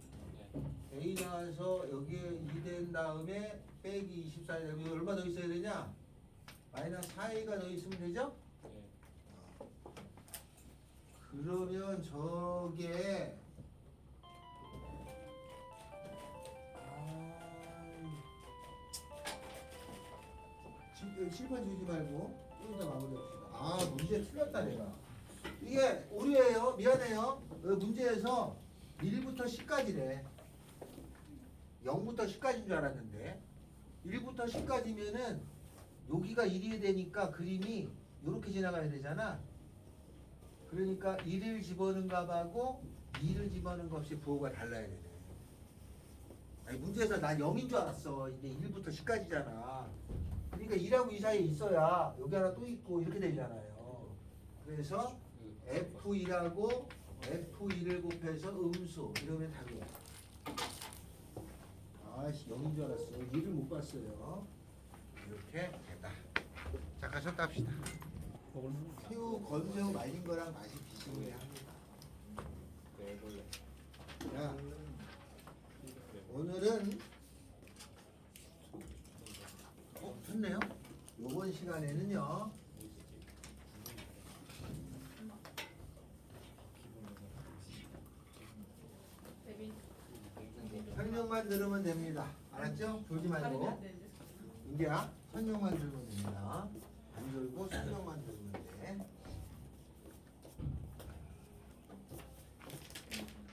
네. A 나와서 여기에 2 된 다음에 빼기 24 되면 얼마 더 있어야 되냐? 마이너스 4A가 더 있으면 되죠? 네. 그러면 저게 실판 주지 말고 좀 이따 마무리합시다. 문제 틀렸다 내가. 이게 오류예요. 미안해요. 문제에서 1부터 10까지래. 0부터 10까지인 줄 알았는데 1부터 10까지면은 여기가 1이 되니까 그림이 이렇게 지나가야 되잖아. 그러니까 1을 집어넣은 값하고 2를 집어넣은 값이 부호가 달라야 되네. 아니 문제에서 난 0인 줄 알았어. 이제 1부터 10까지잖아. 그러니까 2라고 이 사이에 있어야 여기 하나 또 있고 이렇게 되잖아요. 그래서 F2하고 F2를 곱해서 음수 이러면 답이야. 아씨 0인 줄 알았어. 2를 못 봤어요. 이렇게 됐다. 자 가서 땁시다. 새우 건새우 말린 거랑 맛이 비슷해 합니다. 네, 원래. 야 좋네요. 요번 시간에는요. 데뷔. 설명만 들으면 됩니다. 알았죠? 졸지 발음이 말고. 안 되는데. 인기야, 설명만 들으면 됩니다. 안 졸고 설명만 들으면 돼.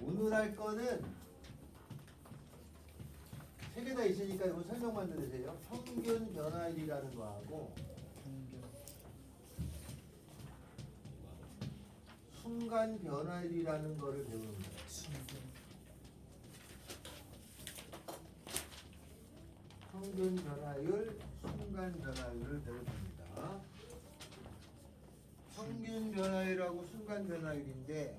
오늘 할 거는 세 개 다 있으니까 이거 설명만 들으세요. 평균 변화율이라는 거하고 순간 변화율이라는 거를 배우는 거예요. 평균 변화율, 순간 변화율을 배울 겁니다. 평균 변화율하고 순간 변화율인데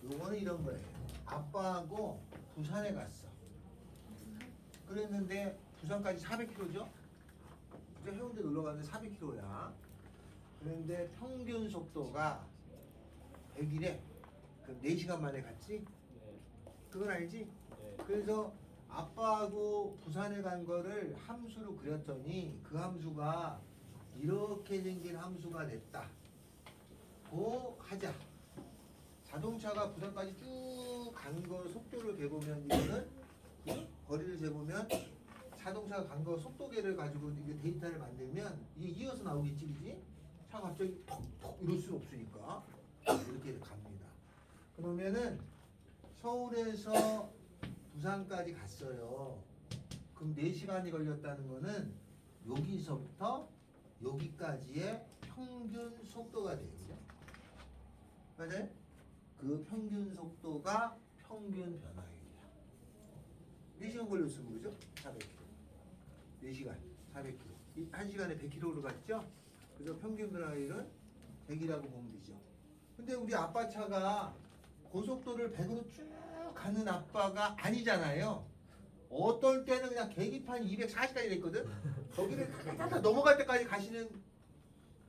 요거는 이런 거예요. 아빠하고 부산에 갔어. 그랬는데 부산까지 400km죠? 그죠? 해운대 놀러 갔는데 400km야. 그런데 평균 속도가 100이래. 그럼 4시간 만에 갔지? 네. 그건 알지? 네. 그래서 아빠하고 부산에 간 거를 함수로 그렸더니 그 함수가 이렇게 생긴 함수가 됐다. 고 하자. 자동차가 부산까지 쭉 간 거 속도를 재보면 이거는 거리를 재보면 자동차가 간 거 속도계를 가지고 이게 데이터를 만들면 이게 이어서 나오겠지, 그지? 차 갑자기 톡톡 이럴 수 없으니까 이렇게 갑니다. 그러면은 서울에서 부산까지 갔어요. 그럼 4시간이 걸렸다는 거는 여기서부터 여기까지의 평균 속도가 돼요. 맞아요? 그 평균 속도가 평균 변화율이야. 4시간 걸렸으면 그죠? 400km. 4시간 400km. 1시간에 100km로 갔죠? 그래서 평균 변화율은 100이라고 보면 되죠. 근데 우리 아빠 차가 고속도로를 100으로 쭉 가는 아빠가 아니잖아요. 어떨 때는 그냥 계기판 240까지 됐거든. 거기를 다 넘어갈 때까지 가시는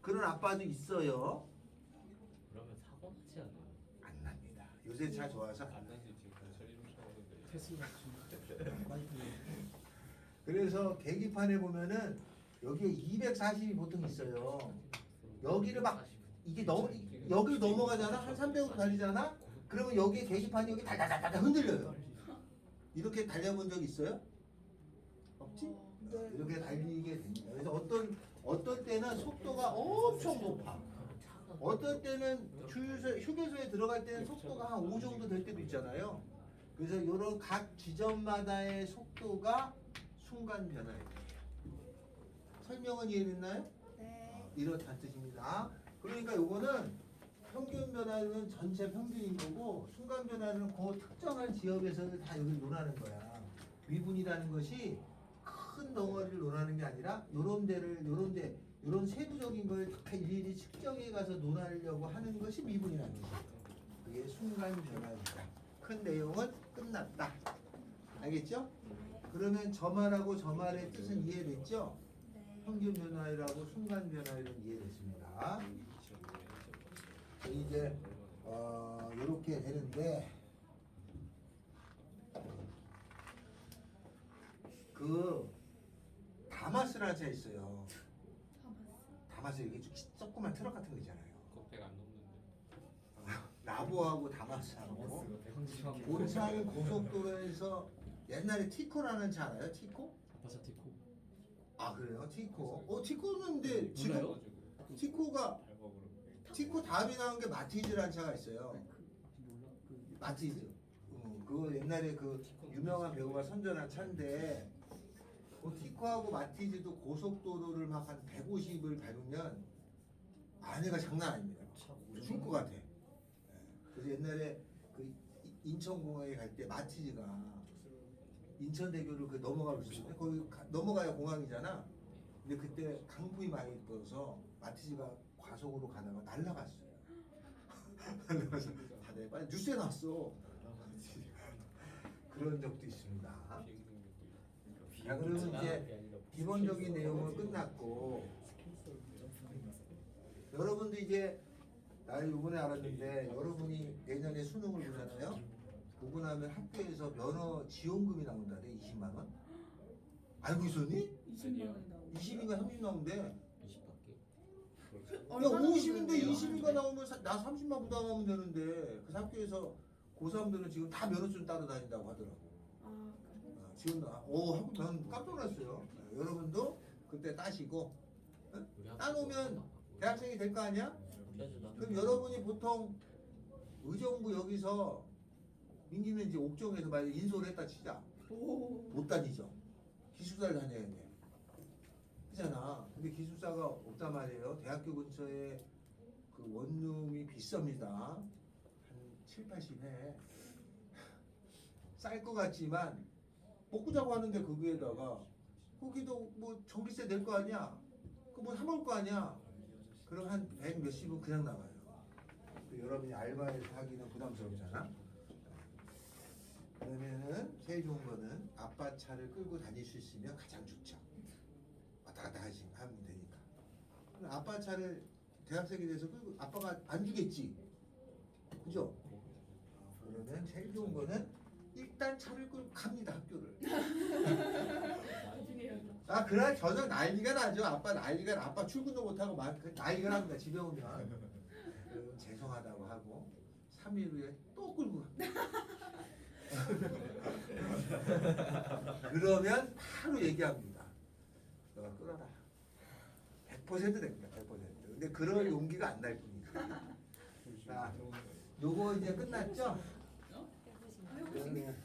그런 아빠도 있어요. 그러면 사고 나지 않아요? 안 납니다. 요새 차 좋아서 안 나지 지금 경찰 이름 쳐오는데. 테슬라 좀 많이 보내요. 그래서 계기판에 보면은 여기에 240이 보통 있어요. 여기를 막 이게 여기를 넘어가잖아. 한 300으로 달리잖아. 그러면 여기에 계기판이 여기 달달달달 흔들려요. 이렇게 달려본 적 있어요? 없지? 이렇게 달리게 됩니다. 그래서 어떤 때는 속도가 엄청 높아. 어떨 때는 휴게소에 들어갈 때는 속도가 한 5 정도 될 때도 있잖아요. 그래서 이런 각 지점마다의 속도가 순간 변화예요. 설명은 이해됐나요? 네. 이렇다는 뜻입니다. 그러니까 요거는 평균 변화는 전체 평균인 거고 순간 변화는 그 특정한 지역에서 다 여기 논하는 거야. 위분이라는 것이 큰 덩어리를 논하는 게 아니라 요런 요런 세부적인 걸 다 일일이 측정해 가서 논하려고 하는 것이 미분이라는 거죠. 그게 순간 변화입니다. 큰 내용은 끝났다. 알겠죠? 그러면 저 말하고 저 말의 뜻은 이해됐죠? 네. 평균 변화율하고 순간 변화율은 이해됐습니다. 이제 이렇게 되는데 그 다마스라는 차 있어요. 다마스 이게 조그만 트럭 같은 거 있잖아요. 그거 100 안 넘는데. 라보하고 다마스하고 다마스가 고창 고속도로에서 옛날에 티코라는 차 알아요? 티코? 아파사 티코. 아 그래요? 티코. 티코는 근데 지금 몰라요? 티코가 밟아버려. 티코 다음에 나온 게 마티즈라는 차가 있어요. 몰라. 그 마티즈. 그거 옛날에 그 유명한 배우가 선전한 차인데 그 티코하고 마티즈도 고속도로를 막 한 150을 밟으면 안에가 장난 아닙니다. 죽을 것 같아. 예. 그래서 옛날에 그 인천공항에 갈 때 마티즈가 인천대교를 그 넘어가고 있었는데 거기 넘어가야 공항이잖아. 근데 그때 강풍이 많이 불어서 마티즈가 과속으로 가다가 날아갔어요. 날아가서 다들 빨리 뉴스에 나왔어. 그런 적도 있습니다. 자, 그러면 이제 기본적인 내용은 끝났고 여러분도 이제 나 이번에 알았는데 여러분이 내년에 수능을 보잖아요. 보고 나면 학교에서 면허 지원금이 나온다래. 20만 원. 알고 있었니? 20만 원이 나오고. 20인가 30 나온대. 20밖에? 야 얼마나 50인데 부르는데요? 20인가 나오면 나 30만 부담하면 되는데 그 학교에서 고3들은 지금 다 면허증 따러 다닌다고 하더라고. 아, 그래. 지금 난 깜짝 놀랐어요. 여러분도 그때 따시고 우리 학교 따놓으면 대학생이 될 거 아니야? 그래도 그럼 여러분이 보통 의정부 여기서 민기는 이제 옥정에서 만약 인솔을 했다 치자. 오. 못 다니죠. 기숙사를 다녀야 돼. 그잖아. 근데 기숙사가 없단 말이에요. 대학교 근처에 그 원룸이 비쌉니다. 한 7, 80회. 쌀 것 같지만 먹고 자고 하는데 거기에다가 거기도 뭐 전기세 낼 거 아니야? 그 뭐 사먹을 거 아니야? 그럼 한 100 몇십은 그냥 나가요. 그 여러분이 알바에서 하기는 부담스럽잖아. 그러면은 제일 좋은 거는 아빠 차를 끌고 다닐 수 있으면 가장 좋죠. 왔다 갔다 하면 되니까. 그럼 아빠 차를 대학생이 돼서 끌고 아빠가 안 주겠지. 그죠? 그러면 제일 좋은 거는 일단 차를 끌고 갑니다 학교를. 나중에 연락. 아 그날 저녁 난리가 나죠. 아빠 출근도 못하고 막 난리가 납니다. 집에 오면. 그럼 죄송하다고 하고 3일 후에 또 끌고 갑니다. 그러면 바로 얘기합니다. 너가 끌어라. 100% 됩니다. 100%. 근데 그럴 용기가 안 날 뿐이다. 자, 요거 이제 끝났죠? 그러면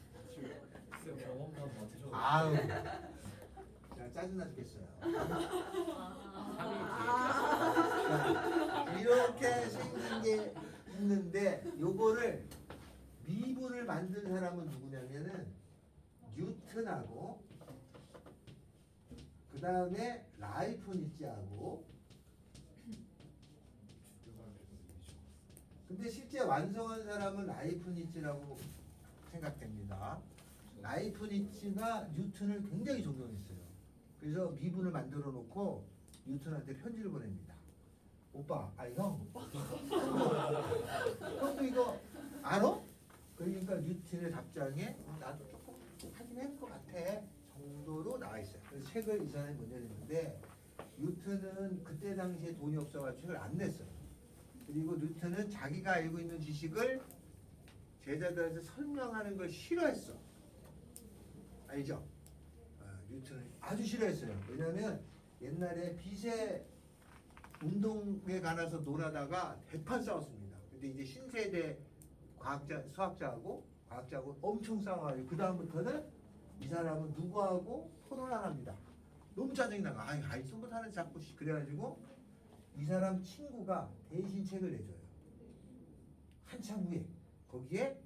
경험도 한번 드셔보세요. 아우, 자 짜증나 죽겠어요. 자, 이렇게 생긴 게 있는데 요거를 미분을 만든 사람은 누구냐면은 뉴턴하고 그 다음에 라이프니츠하고 근데 실제 완성한 사람은 라이프니츠라고 생각됩니다. 라이프니츠가 뉴턴을 굉장히 존경했어요. 그래서 미분을 만들어 놓고 뉴턴한테 편지를 보냅니다. 오빠, 형. 형도 이거 알아? 그러니까 뉴턴의 답장에 나도 조금 하긴 할 것 같아 정도로 나와 있어요. 그래서 책을 이 사람이 먼저 냈는데 뉴턴은 그때 당시에 돈이 없어가지고 책을 안 냈어요. 그리고 뉴턴은 자기가 알고 있는 지식을 제자들한테 설명하는 걸 싫어했어. 알죠? 뉴턴을 아주 싫어했어요. 왜냐하면 옛날에 빛의 운동에 관해서 놀아다가 대판 싸웠습니다. 근데 이제 신세대 수학자하고 과학자하고 엄청 싸워가지고 그 다음부터는 이 사람은 누구하고 토론을 안 합니다. 너무 짜증이 나가. 아이 스무살은 자꾸 그래가지고 이 사람 친구가 대신 책을 내줘요. 한참 후에 거기에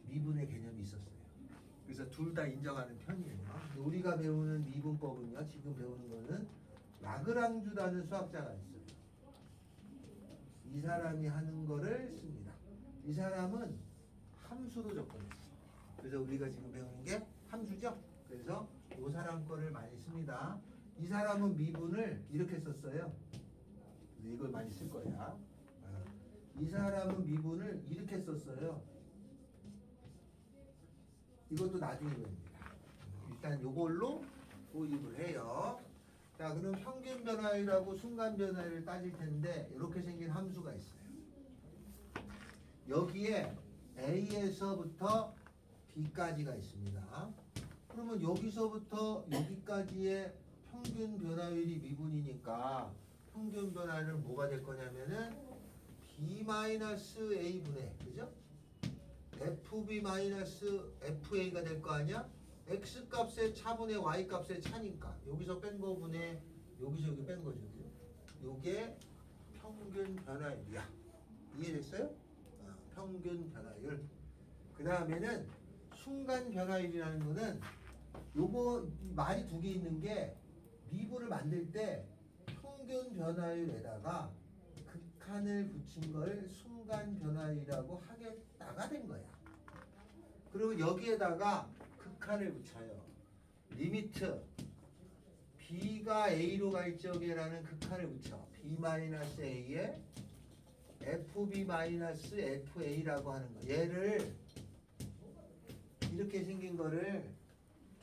미분의 개념이 있었어요. 그래서 둘 다 인정하는 편이에요. 우리가 배우는 미분법은요, 지금 배우는 거는 라그랑주라는 수학자가 있어요. 이 사람이 하는 거를 씁니다. 이 사람은 함수로 접근했어요. 그래서 우리가 지금 배우는 게 함수죠. 그래서 이 사람 거를 많이 씁니다. 이 사람은 미분을 이렇게 썼어요. 이걸 많이 쓸 거야. 이 사람은 미분을 이렇게 썼어요. 이것도 나중에 배웁니다. 일단 요걸로 도입을 해요. 자, 그럼 평균 변화율하고 순간 변화율을 따질 텐데 이렇게 생긴 함수가 있어요. 여기에 A에서부터 B까지가 있습니다. 그러면 여기서부터 여기까지의 평균 변화율이 미분이니까 평균 변화율은 뭐가 될 거냐면은 B-A분의, 그죠? FB-FA가 될 거 아니야? X값의 차분의 Y값의 차니까 여기서 뺀 거분의 여기서 여기 뺀 거죠. 요게 평균 변화율이야. 이해됐어요? 평균 변화율. 그 다음에는 순간 변화율이라는 거는 요거 말이 두 개 있는 게 미분을 만들 때 평균 변화율에다가 극한을 붙인 걸 순간 변화율이라고 하겠다가 된 거야. 그리고 여기에다가 극한을 붙여요. 리미트 B가 A로 갈 적에라는 극한을 붙여. B-A에 FB-FA라고 하는 거. 얘를 이렇게 생긴 거를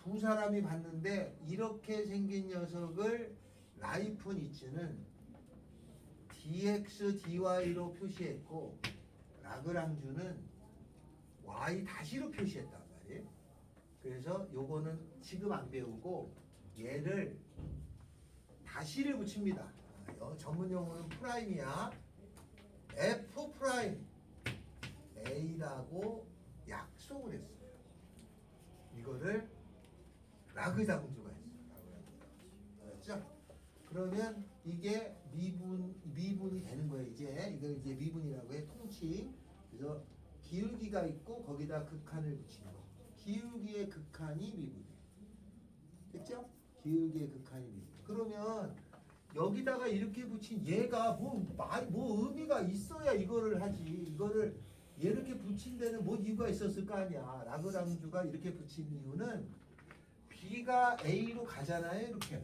두 사람이 봤는데 이렇게 생긴 녀석을 라이프니츠는 dx dy로 표시했고 라그랑주는 y 다시로 표시했단 말이에요. 그래서 요거는 지금 안 배우고 얘를 다시를 붙입니다. 전문 용어는 프라임이야. f 프라임 a라고 약속을 했어요. 이거를 라그랑주가 했어요. 알았죠? 그러면 이게 미분이 되는 거예요. 이제 이걸 이제 미분이라고 해. 통칭. 그래서 기울기가 있고 거기다 극한을 붙인 거. 기울기의 극한이 미분이에요. 됐죠? 기울기의 극한이 미분. 그러면 여기다가 이렇게 붙인 얘가 뭐 의미가 있어야 이거를 하지. 이거를 이렇게 붙인 데는 뭐 이유가 있었을 거 아니야. 라그랑주가 이렇게 붙인 이유는 B가 A로 가잖아요. 이렇게.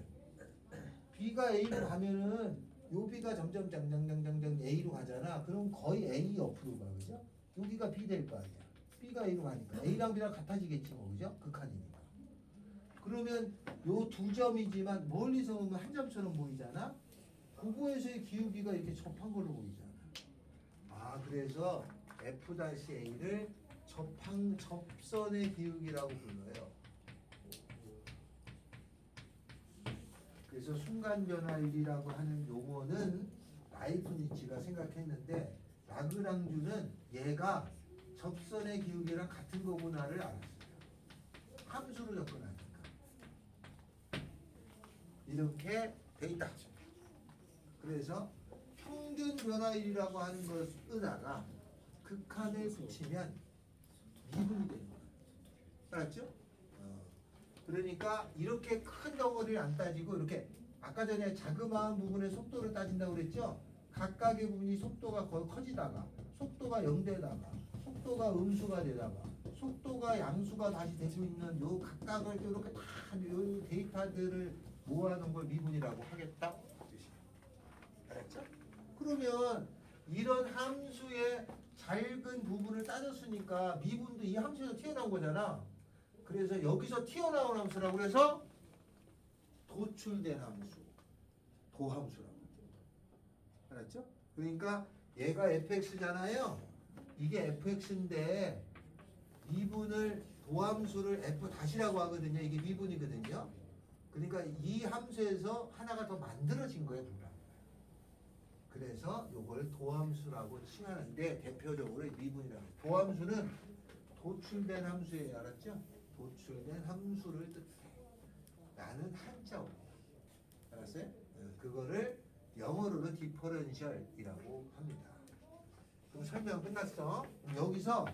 B가 A로 가면은 요 B가 점점 장장장장장 A로 가잖아. 그럼 거의 A 옆으로 가. 그죠? 여기가 B 될 거 아니야. B가 A로 가니까 A랑 B랑 같아지겠지 뭐. 그죠? 극한이니까. 그러면 요 두 점이지만 멀리서 보면 한 점처럼 보이잖아. 그거에서의 기울기가 이렇게 접한 걸로 보이잖아. 아, 그래서 F-A를 접선의 기울기라고 불러요. 그래서 순간변화율이라고 하는 용어는 라이프니츠가 생각했는데 라그랑주는 얘가 접선의 기울기랑 같은 거구나를 알았어요. 함수로 접근하니까. 이렇게 돼 있다. 그래서 평균 변화율이라고 하는 것에다가 극한을 붙이면 미분이 되는 거예요. 알았죠? 그러니까 이렇게 큰 덩어리를 안 따지고 이렇게 아까 전에 자그마한 부분의 속도를 따진다고 그랬죠? 각각의 부분이 속도가 거의 커지다가 속도가 0되다가 속도가 음수가 되다가 속도가 양수가 다시 되고 있는 요 각각을 이렇게 다 요 데이터들을 모아놓은 걸 미분이라고 하겠다. 알았죠? 그러면 이런 함수의 작은 부분을 따졌으니까 미분도 이 함수에서 튀어나온 거잖아. 그래서 여기서 튀어나온 함수라고 해서 도출된 함수, 도함수라고. 알았죠? 그러니까 얘가 fx잖아요. 이게 fx인데 미분을 도함수를 f-라고 하거든요. 이게 미분이거든요. 그러니까 이 함수에서 하나가 더 만들어진 거예요, 분명. 그래서 요걸 도함수라고 칭하는데 대표적으로 미분이라고 해요. 도함수는 도출된 함수예요. 알았죠? 도출된 함수를 뜻해. 나는 한자어. 알았어요? 그거를 영어로는 디퍼런셜이라고 합니다. 그럼 설명 끝났어. 그럼 여기서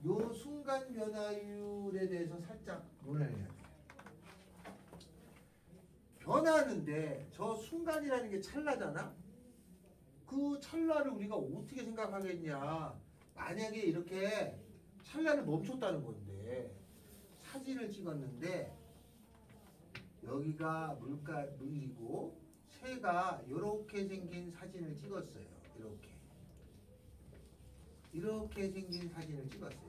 요 순간 변화율에 대해서 살짝 논의를 해야 돼. 변하는데 저 순간이라는 게 찰나잖아. 그 찰나를 우리가 어떻게 생각하겠냐. 만약에 이렇게 찰나를 멈췄다는 건데 사진을 찍었는데 여기가 물이고 새가 이렇게 생긴 사진을 찍었어요. 이렇게 생긴 사진을 찍었어요.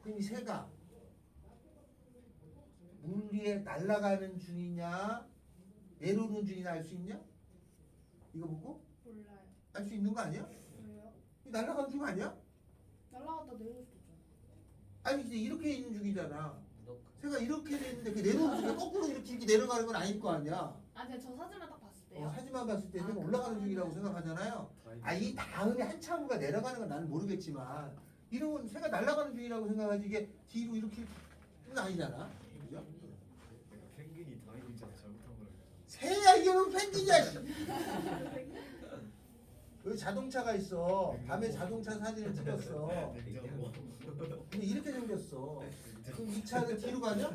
그럼 이 새가 물 위에 날아가는 중이냐 내려오는 중이냐 알 수 있냐? 이거 보고? 몰라요. 알 수 있는 거 아니야? 왜요? 날아가는 중 아니야? 날라갔다 내려올 수도 있잖아. 아니 이제 이렇게 있는 중이잖아. 무덕. 새가 이렇게 돼 있는데 그 내려오는 중에 거꾸로 이렇게 내려가는 건 아닐 거 아니야. 아, 근데 저 사진만 딱 봤을 때요. 사진만 봤을 때 아, 새가 올라가는 그거는- 중이라고 생각하잖아요. 이 다음에 한참후가 내려가는 건 나는 모르겠지만 이런 새가 날아가는 중이라고 생각하지 이게 뒤로 이렇게 는 아니잖아. 그죠? 펭귄이 다이빙장 잘못한 거라. 새야 이게 뭐 펭귄이야. 씨. 여기 자동차가 있어. 밤에 자동차 사진을 찍었어. 냉장고. 근데 이렇게 생겼어. 그럼 이 차는 뒤로 가냐?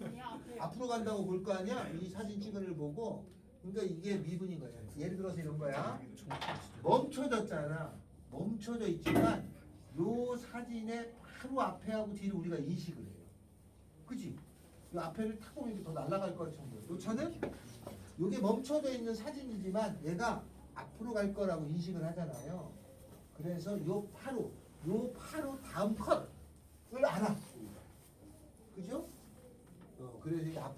아니야, 앞에. 앞으로 간다고 볼 거 아니야? 이 사진 찍은 걸 보고. 그러니까 이게 미분인 거야. 예를 들어서 이런 거야. 멈춰졌잖아. 멈춰져 있지만 요 사진의 바로 앞에하고 뒤를 우리가 인식을 해요. 그지? 요 앞에를 타고 보면 더 날아갈 것처럼 보여. 요 차는 요게 멈춰져 있는 사진이지만 얘가 앞으로 갈 거라고 인식을 하잖아요. 그래서 요 파로 다음 컷을 알아.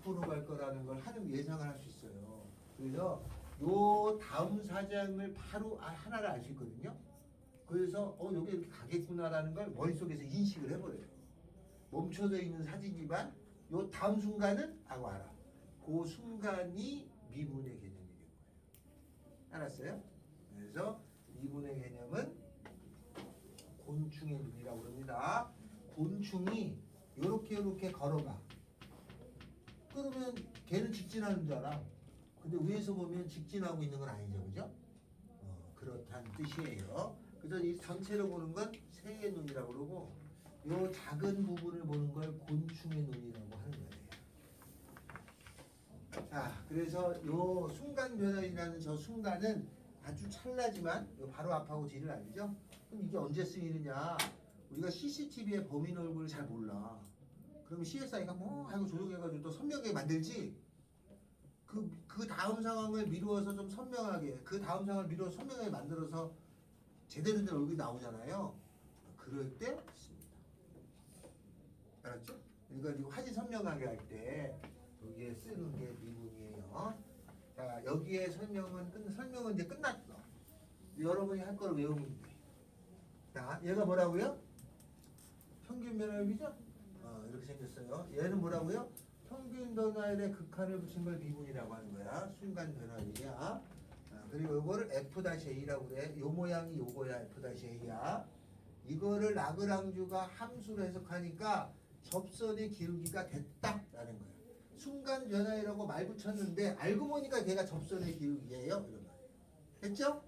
앞으로 갈 거라는 걸 하는 예상을 할 수 있어요. 그래서 요 다음 사장을 바로 하나를 알 수 있거든요. 그래서 여기 이렇게 가겠구나라는 걸 머릿속에서 인식을 해버려요. 멈춰져 있는 사진이지만 요 다음 순간은 알아. 그 순간이 미분의 개념이 된 거예요. 알았어요? 그래서 미분의 개념은 곤충의 눈이라고 합니다. 곤충이 요렇게 걸어가. 그러면 걔는 직진하는 줄 알아. 근데 위에서 보면 직진하고 있는 건 아니죠, 그죠? 그렇다는 뜻이에요. 그래서 이 전체를 보는 건 새의 눈이라고 그러고, 요 작은 부분을 보는 걸 곤충의 눈이라고 하는 거예요. 자, 그래서 요 순간 변화이라는 저 순간은 아주 찰나지만 요 바로 앞하고 뒤를 알죠? 그럼 이게 언제 쓰이느냐? 우리가 CCTV의 범인 얼굴을 잘 몰라. 그러면 CSI가 뭐 하고 조정해가지고 또 선명하게 만들지. 그 다음 상황을 미루어서 좀 선명하게, 그 다음 상황을 미루어서 선명하게 만들어서 제대로 된 얼굴이 나오잖아요. 그럴 때 씁니다. 알았죠? 그러니까 이거 사진 선명하게 할 때 여기에 쓰는 게 미분이에요. 자, 여기에 설명은 이제 끝났어. 여러분이 할 걸 외우면 돼. 자, 얘가 뭐라고요? 평균 변화율이죠? 이렇게 생겼어요. 얘는 뭐라고요? 평균 변화율에 극한을 붙인 걸 미분이라고 하는 거야. 순간 변화율이야. 그리고 이거를 F-A라고 그래. 요 모양이 요거야. F-A야. 이거를 라그랑주가 함수로 해석하니까 접선의 기울기가 됐다라는 거야. 순간 변화율이라고 말 붙였는데 알고 보니까 걔가 접선의 기울기예요. 이런 말. 됐죠?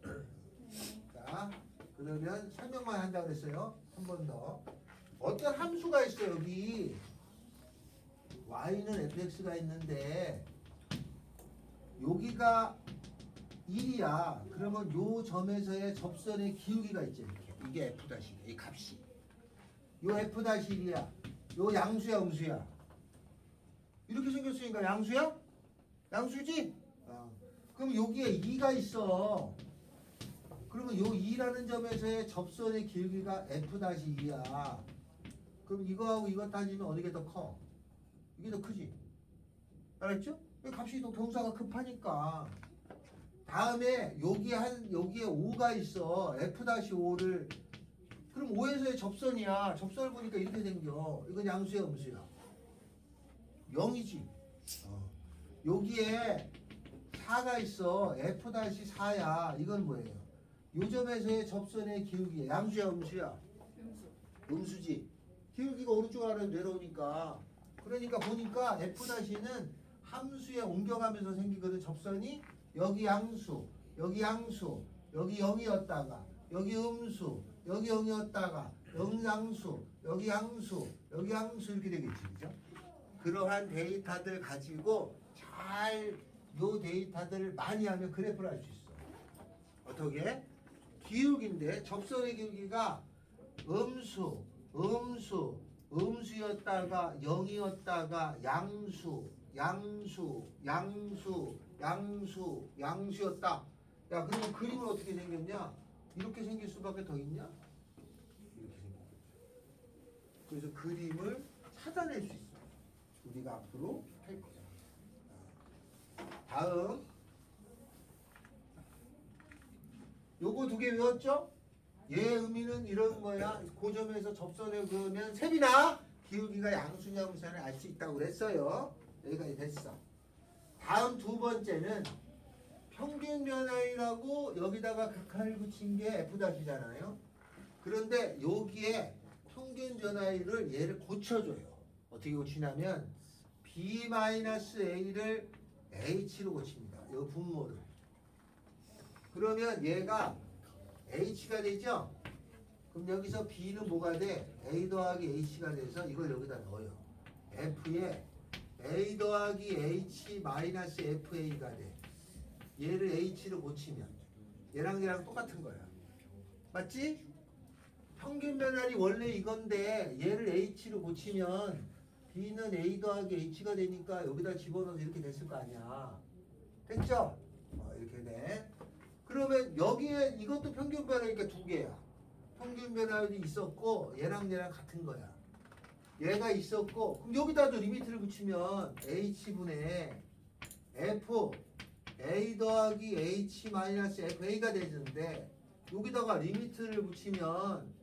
자, 그러면 설명만 한다고 그랬어요. 한 번 더. 어떤 함수가 있어 여기. y는 fx가 있는데 여기가 1이야. 그러면 요 점에서의 접선의 기울기가 있지 이렇게. 이게 f-이야. 이 값이. 요 f-1이야. 요 양수야, 음수야. 이렇게 생겼으니까 양수야? 양수지? 그럼 여기에 2가 있어. 그러면 요 2라는 점에서의 접선의 길이가 f-2야. 그럼 이거하고 이거 따지면 어느 게 더 커? 이게 더 크지? 알았죠? 값이 또 경사가 급하니까. 다음에 여기에 5가 있어. f-5를. 그럼 5에서의 접선이야. 접선을 보니까 이렇게 생겨. 이건 양수야, 음수야? 0이지. 여기에 4가 있어. f-4야. 이건 뭐예요? 요 점에서의 접선의 기울기. 양수야, 음수야? 음수지. 기울기가 오른쪽 아래로 내려오니까. 그러니까 보니까 f-는 함수에 옮겨가면서 생기거든. 접선이 여기 양수, 여기 양수, 여기 0이었다가 여기 음수, 여기 0이었다가 양수, 여기 양수, 여기 양수 이렇게 되겠지, 그죠? 그러한 데이터들 가지고 요 데이터들을 많이 하면 그래프를 알 수 있어. 어떻게? 기울기인데 접선의 기울기가 음수였다가 0이었다가 양수였다. 야, 그러면 그림은 어떻게 생겼냐? 이렇게 생길 수밖에 더 있냐? 이렇게 생겼겠죠. 그래서 그림을 찾아낼 수 있어. 우리가 앞으로 할 거야. 다음 요거 2개 외웠죠? 얘 의미는 이런 거야. 고점에서 접선을 그으면 셈이나 기울기가 양수냐 음수냐를 알 수 있다고 그랬어요. 여기까지 됐어. 다음 2번째는 평균 변화율하고 여기다가 극한을 붙인 게 F-잖아요. 그런데 여기에 평균 변화율을 얘를 고쳐줘요. 어떻게 고치냐면 B-A를 H로 고칩니다. 이 분모를. 그러면 얘가 H가 되죠? 그럼 여기서 B는 뭐가 돼? A 더하기 H가 돼서 이걸 여기다 넣어요. F에 A 더하기 H 마이너스 FA가 돼. 얘를 H로 고치면 얘랑 똑같은 거야. 맞지? 평균 변화율이 원래 이건데 얘를 H로 고치면 B는 A 더하기 H가 되니까 여기다 집어넣어서 이렇게 됐을 거 아니야. 됐죠? 이렇게 돼. 그러면 여기에 이것도 평균 변화니까 2개야. 평균 변화율이 있었고 얘랑 같은 거야. 얘가 있었고 그럼 여기다도 리미트를 붙이면 h분의 f a 더하기 h 마이너스 fa가 되는데 여기다가 리미트를 붙이면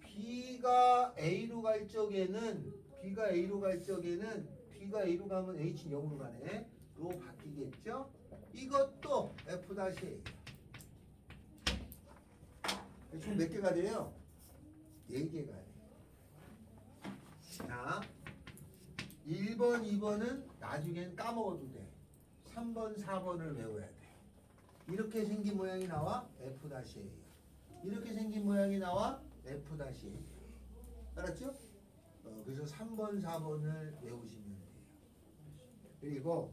b가 a로 갈 적에는 b가 a로 가면 h는 0으로 가네. 로 바뀌겠죠? 이것도 f 다시 a. 총 몇 개가 돼요? 4개가 돼요. 자, 1번, 2번은 나중엔 까먹어도 돼. 3번, 4번을 외워야 돼. 이렇게 생긴 모양이 나와 f-a. 이렇게 생긴 모양이 나와 f-a. 알았죠? 그래서 3번, 4번을 외우시면 돼요. 그리고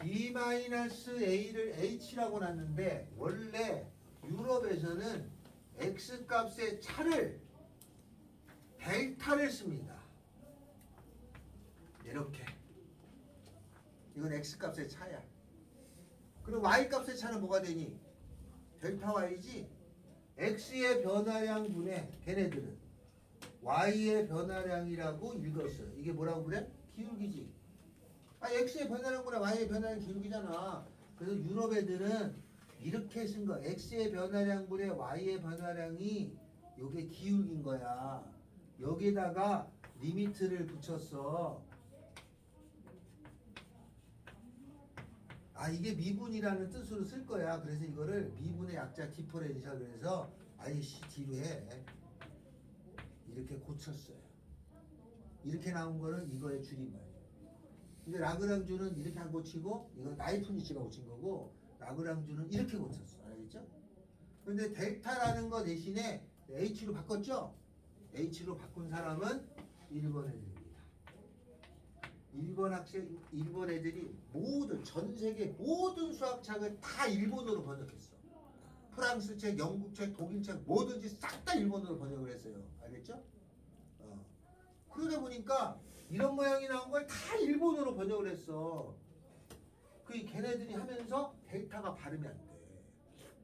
b-a를 h라고 놨는데 원래 유럽에서는 x 값의 차를 델타를 씁니다. 이렇게. 이건 x 값의 차야. 그럼 y 값의 차는 뭐가 되니? 델타 y지. x의 변화량 분의 걔네들은 y의 변화량이라고 읽었어요. 이게 뭐라고 그래? 기울기지. x의 변화량 분의 y의 변화량 기울기잖아. 그래서 유럽 애들은 이렇게 쓴 거. x의 변화량 분의 y의 변화량이 요게 기울기인 거야. 여기다가 리미트를 붙였어. 이게 미분이라는 뜻으로 쓸 거야. 그래서 이거를 미분의 약자 디퍼렌셜 그래서 아이씨 뒤로 해. 이렇게 고쳤어요. 이렇게 나온 거는 이거의 줄임말. 근데 라그랑주는 이렇게 안 고치고 이건 라이프니츠가 고친 거고 라그랑주는 이렇게 고쳤어. 알겠죠? 근데 델타라는 거 대신에 h로 바꿨죠? h로 바꾼 사람은 1번 애들입니다. 1번 애들이 모든 전 세계 모든 수학책을 다 일본어로 번역했어. 프랑스 책, 영국 책, 독일 책 뭐든지 싹 다 일본어로 번역을 했어요. 알겠죠? 그러다 보니까 이런 모양이 나온 걸 다 일본어로 번역을 했어. 걔네들이 하면서 델타가 발음이 안 돼.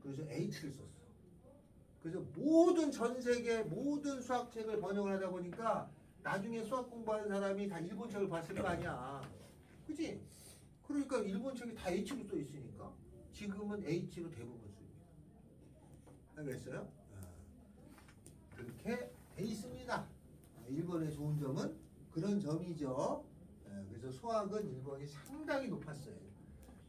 그래서 H를 썼어. 그래서 모든 전 세계 모든 수학책을 번역을 하다 보니까 나중에 수학 공부하는 사람이 다 일본 책을 봤을 거 아니야. 그치? 그러니까 일본 책이 다 H로 써 있으니까 지금은 H로 대부분 씁니다. 알겠어요? 그렇게 돼 있습니다. 일본의 좋은 점은 그런 점이죠. 그래서 수학은 일본이 상당히 높았어요.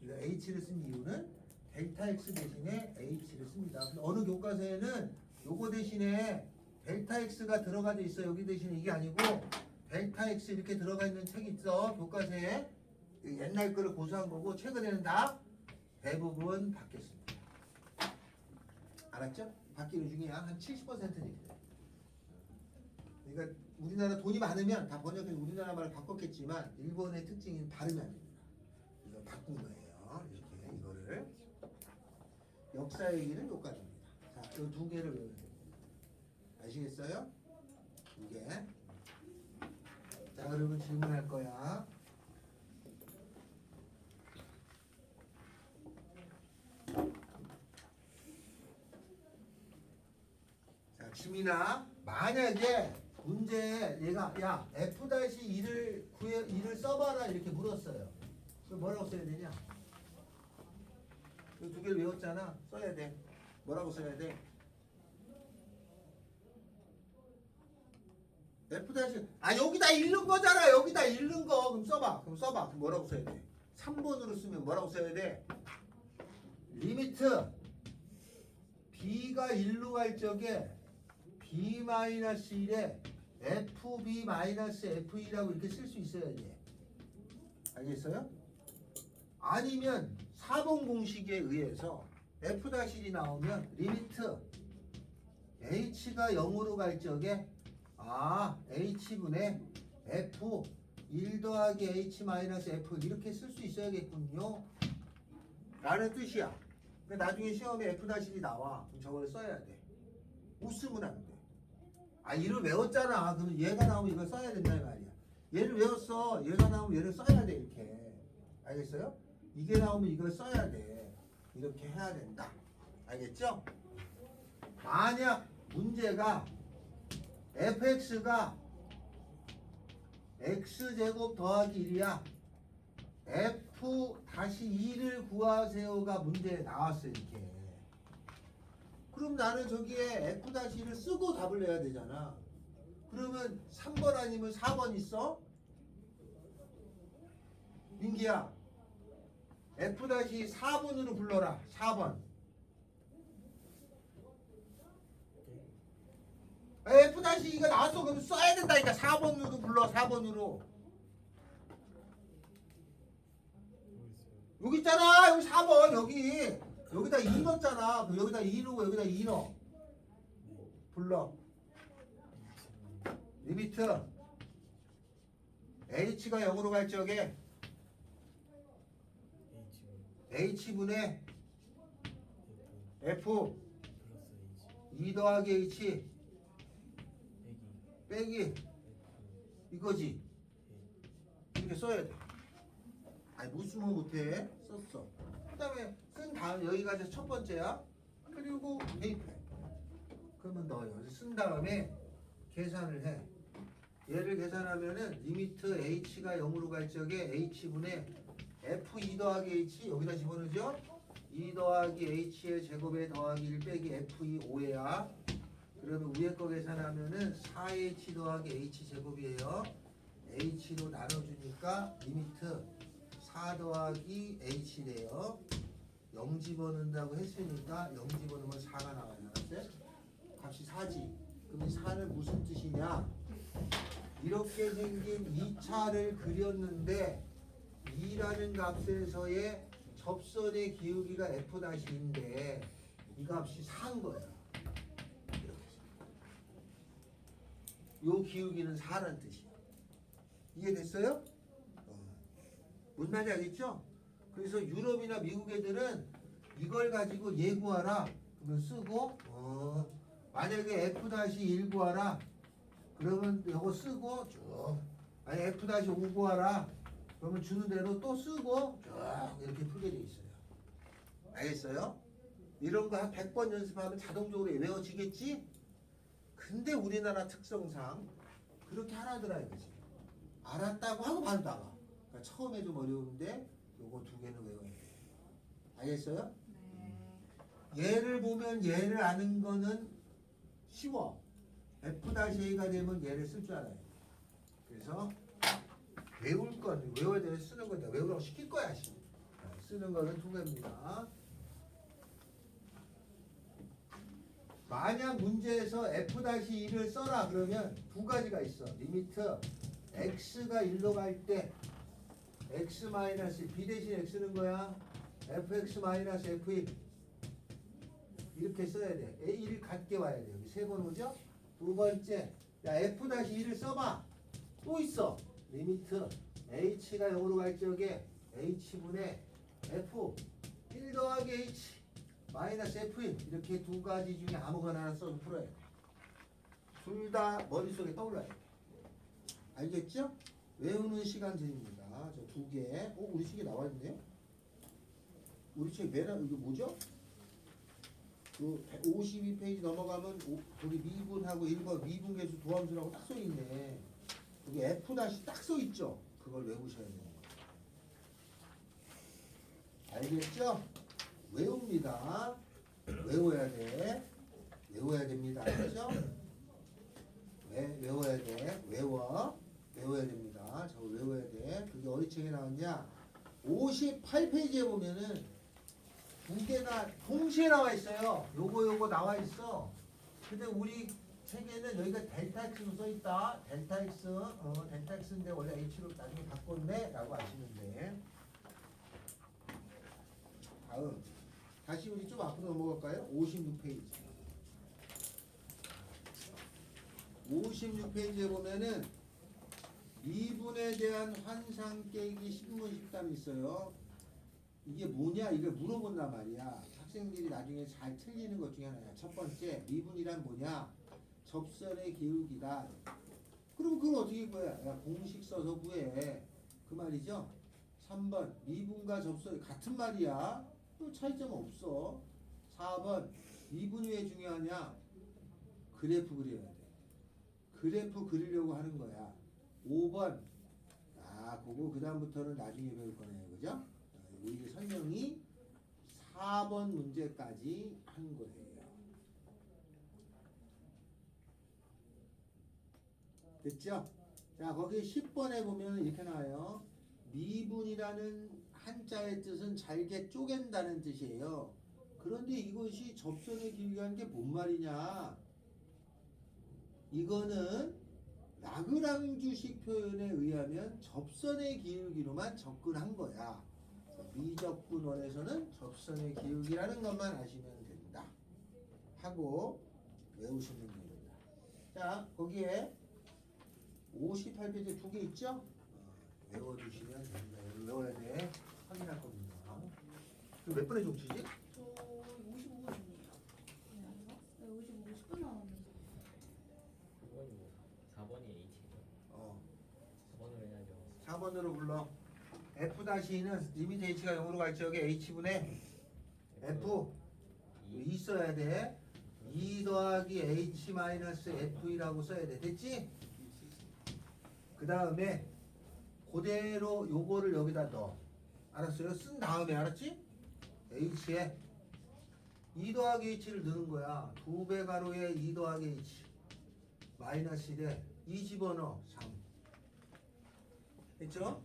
H를 쓴 이유는 델타 X 대신에 H를 씁니다. 어느 교과서에는 요거 대신에 델타 X가 들어가 돼 있어. 여기 대신에 이게 아니고 델타 X 이렇게 들어가 있는 책이 있어. 교과서에 옛날 거를 고수한 거고 최근에는 다 대부분 바뀌었습니다. 알았죠? 바뀌는 중에 한 70%는 이렇게 돼요. 그러니까 우리나라 돈이 많으면 다 번역해서 우리나라 말을 바꿨겠지만 일본의 특징인 발음이 안 됩니다. 그래서 바꾼 거예요. 이렇게 이거를 역사 얘기는 여기까지입니다. 자, 이 2개를 외우면 됩니다. 아시겠어요? 2개. 자, 그러면 질문할 거야. 자, 지민아, 만약에 문제 얘가 야 f-1을 써봐라 이렇게 물었어요. 그럼 뭐라고 써야 되냐? 이 2개를 외웠잖아. 써야 돼. 뭐라고 써야 돼? 여기다 읽는 거잖아. 여기다 읽는 거. 그럼 써봐. 그럼 뭐라고 써야 돼? 3번으로 쓰면 뭐라고 써야 돼? 리미트 b가 1로 갈 적에 b-1에 fb-f2라고 이렇게 쓸 수 있어야 돼. 알겠어요? 아니면 4번 공식에 의해서 f-1이 나오면 리미트 h가 0으로 갈 적에 h분의 f 1 더하기 h 마이너스 f 이렇게 쓸 수 있어야겠군요. 라는 뜻이야. 나중에 시험에 f-1이 나와. 그럼 저걸 써야 돼. 못 쓰면 안 돼. 얘를 외웠잖아. 그럼 얘가 나오면 이걸 써야 된다는 말이야. 얘를 외웠어. 얘가 나오면 얘를 써야 돼. 이렇게. 알겠어요? 이게 나오면 이걸 써야 돼. 이렇게 해야 된다. 알겠죠? 만약 문제가 fx가 x제곱 더하기 1이야. f 다시 2를 구하세요가 문제에 나왔어 이렇게. 그럼 나는 저기에 f 다시 1을 쓰고 답을 내야 되잖아. 그러면 3번 아니면 4번 있어? 민기야, f 다시 4번으로 불러라. 4번. f 다시 이거 나왔어. 그럼 써야 된다니까. 4번으로 불러. 4번으로. 여기 있잖아. 여기 4번. 여기다 2 넣었잖아. 그럼 여기다 2 넣고 여기다 2 넣어. 불러. 리미트 h가 0으로 갈 적에 h분의 f 2 더하기 h 빼기 이거지. 이렇게 써야 돼. 아니 못 쓰면 못해. 썼어. 그 다음에 쓴 다음 여기가 이제 첫 번째야. 그리고 대입해. 그러면 넣어요. 쓴 다음에 계산을 해. 얘를 계산하면은 리미트 h가 0으로 갈 적에 h분의 f2 더하기 h 여기다 집어넣죠. 2 더하기 h의 제곱에 더하기 1 빼기 f2 5회야. 그러면 위에 거 계산하면은 4h 더하기 h 제곱이에요. h로 나눠주니까 리미트 4 더하기 h래요. 0 집어넣는다고 했으니까 0 집어넣으면 4가 나와요. 알았어요? 값이 4지. 그럼 4는 무슨 뜻이냐? 이렇게 생긴 2차를 그렸는데 2라는 값에서의 접선의 기울기가 f-인데 이 값이 4인 거야. 요 기울기는 4라는 뜻이야. 이해됐어요? 뭔 말인지 알겠죠? 그래서 유럽이나 미국 애들은 이걸 가지고 예구하라 그러면 쓰고 만약에 f-1 구하라 그러면 이거 쓰고 쭉 아니 f-5 구하라 그러면 주는 대로 또 쓰고 쭉 이렇게 풀게 돼 있어요. 알겠어요? 이런 거 한 100번 연습하면 자동적으로 외워지겠지? 근데 우리나라 특성상 그렇게 하라더라 이거지. 알았다고 하고 바로 나가. 그러니까 처음에 좀 어려운데 요거 두 개는 외워야 돼. 알겠어요? 네. 얘를 보면 얘를 아는 거는 쉬워. f-a가 되면 얘를 쓸 줄 알아요. 그래서 외울 건 외워야 되는 쓰는 건데 외우라고 시킬 거야. 쓰는 거는 두 개입니다. 만약 문제에서 f-1을 써라 그러면 두 가지가 있어. 리미트 x가 1로 갈 때 x b 대신 x는 거야. fx-f1 이렇게 써야 돼. a1이 같게 와야 돼. 여기 세 번 오죠? 두 번째, 야 f-1을 써봐. 또 있어. 리미트 h가 0으로 갈 적에 h분의 f 1 더하기 h 마이너스 f1 이렇게 두 가지 중에 아무거나 하나 써서 풀어야 돼. 둘 다 머릿속에 떠올라야 돼. 알겠죠? 외우는 시간 드립니다. 저 두 개. 우리 책에 나와 있네요. 우리 책 매달 이거 뭐죠? 그 52페이지 넘어가면 거기 미분하고 1번 미분계수 도함수라고 딱 써 있네. 여기 F 다시 딱 써 있죠. 그걸 외우셔야 되는 거예요. 알겠죠? 외웁니다. 외워야 돼. 외워야 됩니다. 알겠죠? 외워야 돼. 외워야 됩니다. 저거 외워야 돼. 그게 어디 책에 나왔냐? 58페이지에 보면은 두 개가 동시에 나와 있어요. 요거 나와 있어. 근데 우리 책에는 여기가 델타 x로 써 있다. 델타 x인데 원래 h로 나중에 바꿨네 라고 아시면 돼. 다음 다시 우리 좀 앞으로 넘어갈까요? 56페이지. 56페이지에 보면은 미분에 대한 환상 깨기 신문 식담이 있어요. 이게 뭐냐 이걸 물어본단 말이야. 학생들이 나중에 잘 틀리는 것 중에 하나야. 첫 번째, 미분이란 뭐냐? 접선의 기울기다. 그럼 그걸 어떻게 구해? 야, 공식 써서 구해. 그 말이죠. 3번, 미분과 접선이 같은 말이야. 또 차이점 없어. 4번, 미분이 왜 중요하냐? 그래프 그려야 돼. 그래프 그리려고 하는 거야. 5번. 아, 그거 그 다음부터는 나중에 배울 거네요. 그죠? 자, 우리 설명이 4번 문제까지 한 거예요. 됐죠? 자, 거기 10번에 보면 이렇게 나와요. 미분이라는 한자의 뜻은 잘게 쪼갠다는 뜻이에요. 그런데 이것이 접선의 기울기라는 게 뭔 말이냐? 이거는 라그랑주식 표현에 의하면 접선의 기울기로만 접근한 거야. 미적분원에서는 접선의 기울기라는 것만 아시면 된다. 하고 외우시면 됩니다. 자, 거기에 58페이지 2개 있죠? 외워두시면 됩니다. 외워야 돼. 확인할 겁니다. 몇 분의 종치지? 저 55분이에요. 네, 50분 나왔는데. 9번이 뭐 4번이 H죠. 4번으로 해야죠. 4번으로 불러. F-는 리미트 H가 0으로 갈 적에 H분의 F 있어야 돼. 2 더하기 H 마이너스 F이라고 써야 돼. 됐지? 그 다음에 그대로 요거를 여기다 넣어. 알았어요? 쓴 다음에 알았지? H에 2 더하기 H를 넣는 거야. 2배 가로에 2 더하기 H 마이너스 1에 2 집어넣어. 3. 됐죠?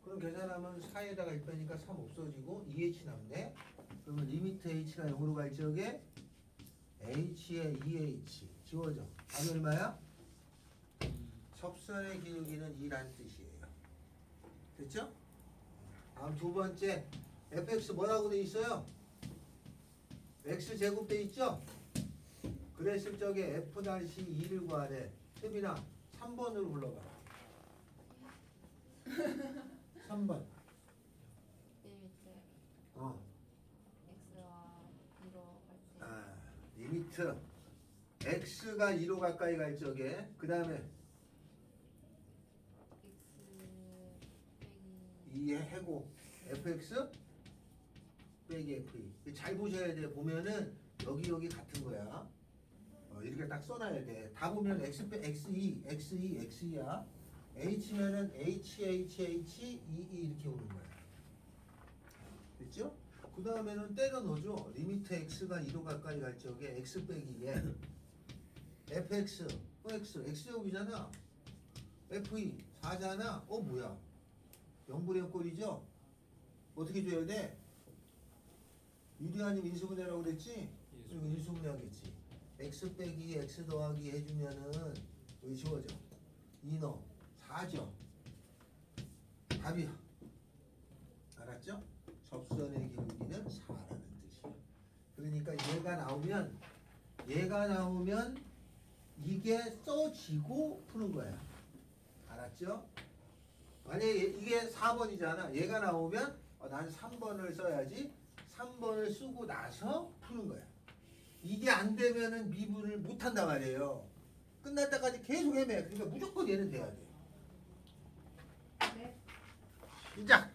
그럼 계산하면 4에다가 1 빼니까 3 없어지고 2H 남네. 그러면 리미트 H가 0으로 갈 적에 H에 2H 지워져. 답이 얼마야? 접선의 기울기는 2란 뜻이에요. 됐죠? 다음 두 번째 fx 뭐라고 돼 있어요? x 제곱 돼 있죠? 그랬을 적에 f-2를 구하래. 태빈아 3번으로 불러봐. 3번. 리미트 x와 2로 갈 때. 아, 리미트 x가 2로 가까이 갈 적에 그 다음에 x 빼기 2의 해고 fx 빼기 fe. 잘 보셔야 돼. 보면은 여기 같은 거야. 이렇게 딱 써놔야 돼. 다 보면 xe xe야. h면은 h 이렇게 오는 거야. 됐죠? 그 다음에는 때려 넣어줘. 리미트 x가 2로 가까이 갈 적에 x 빼기 에 fx x 제곱이잖아. fe 4잖아. 뭐야? 0분의 0 꼴이죠? 어떻게 줘야 돼? 유리아님 인수분해라고 그랬지? 그리고 인수분해 하겠지. x 빼기 x 더하기 해주면은 여기 지워져. 2 넣어. 4죠. 답이야. 알았죠? 접선의 기울기는 4라는 뜻이야. 그러니까 얘가 나오면 이게 써지고 푸는 거야. 알았죠? 만약에 이게 4번이잖아. 얘가 나오면 난 3번을 써야지. 3번을 쓰고 나서 푸는 거야. 이게 안 되면은 미분을 못 한단 말이에요. 끝날 때까지 계속 헤매. 그러니까 무조건 얘는 돼야 돼. 네. 시작.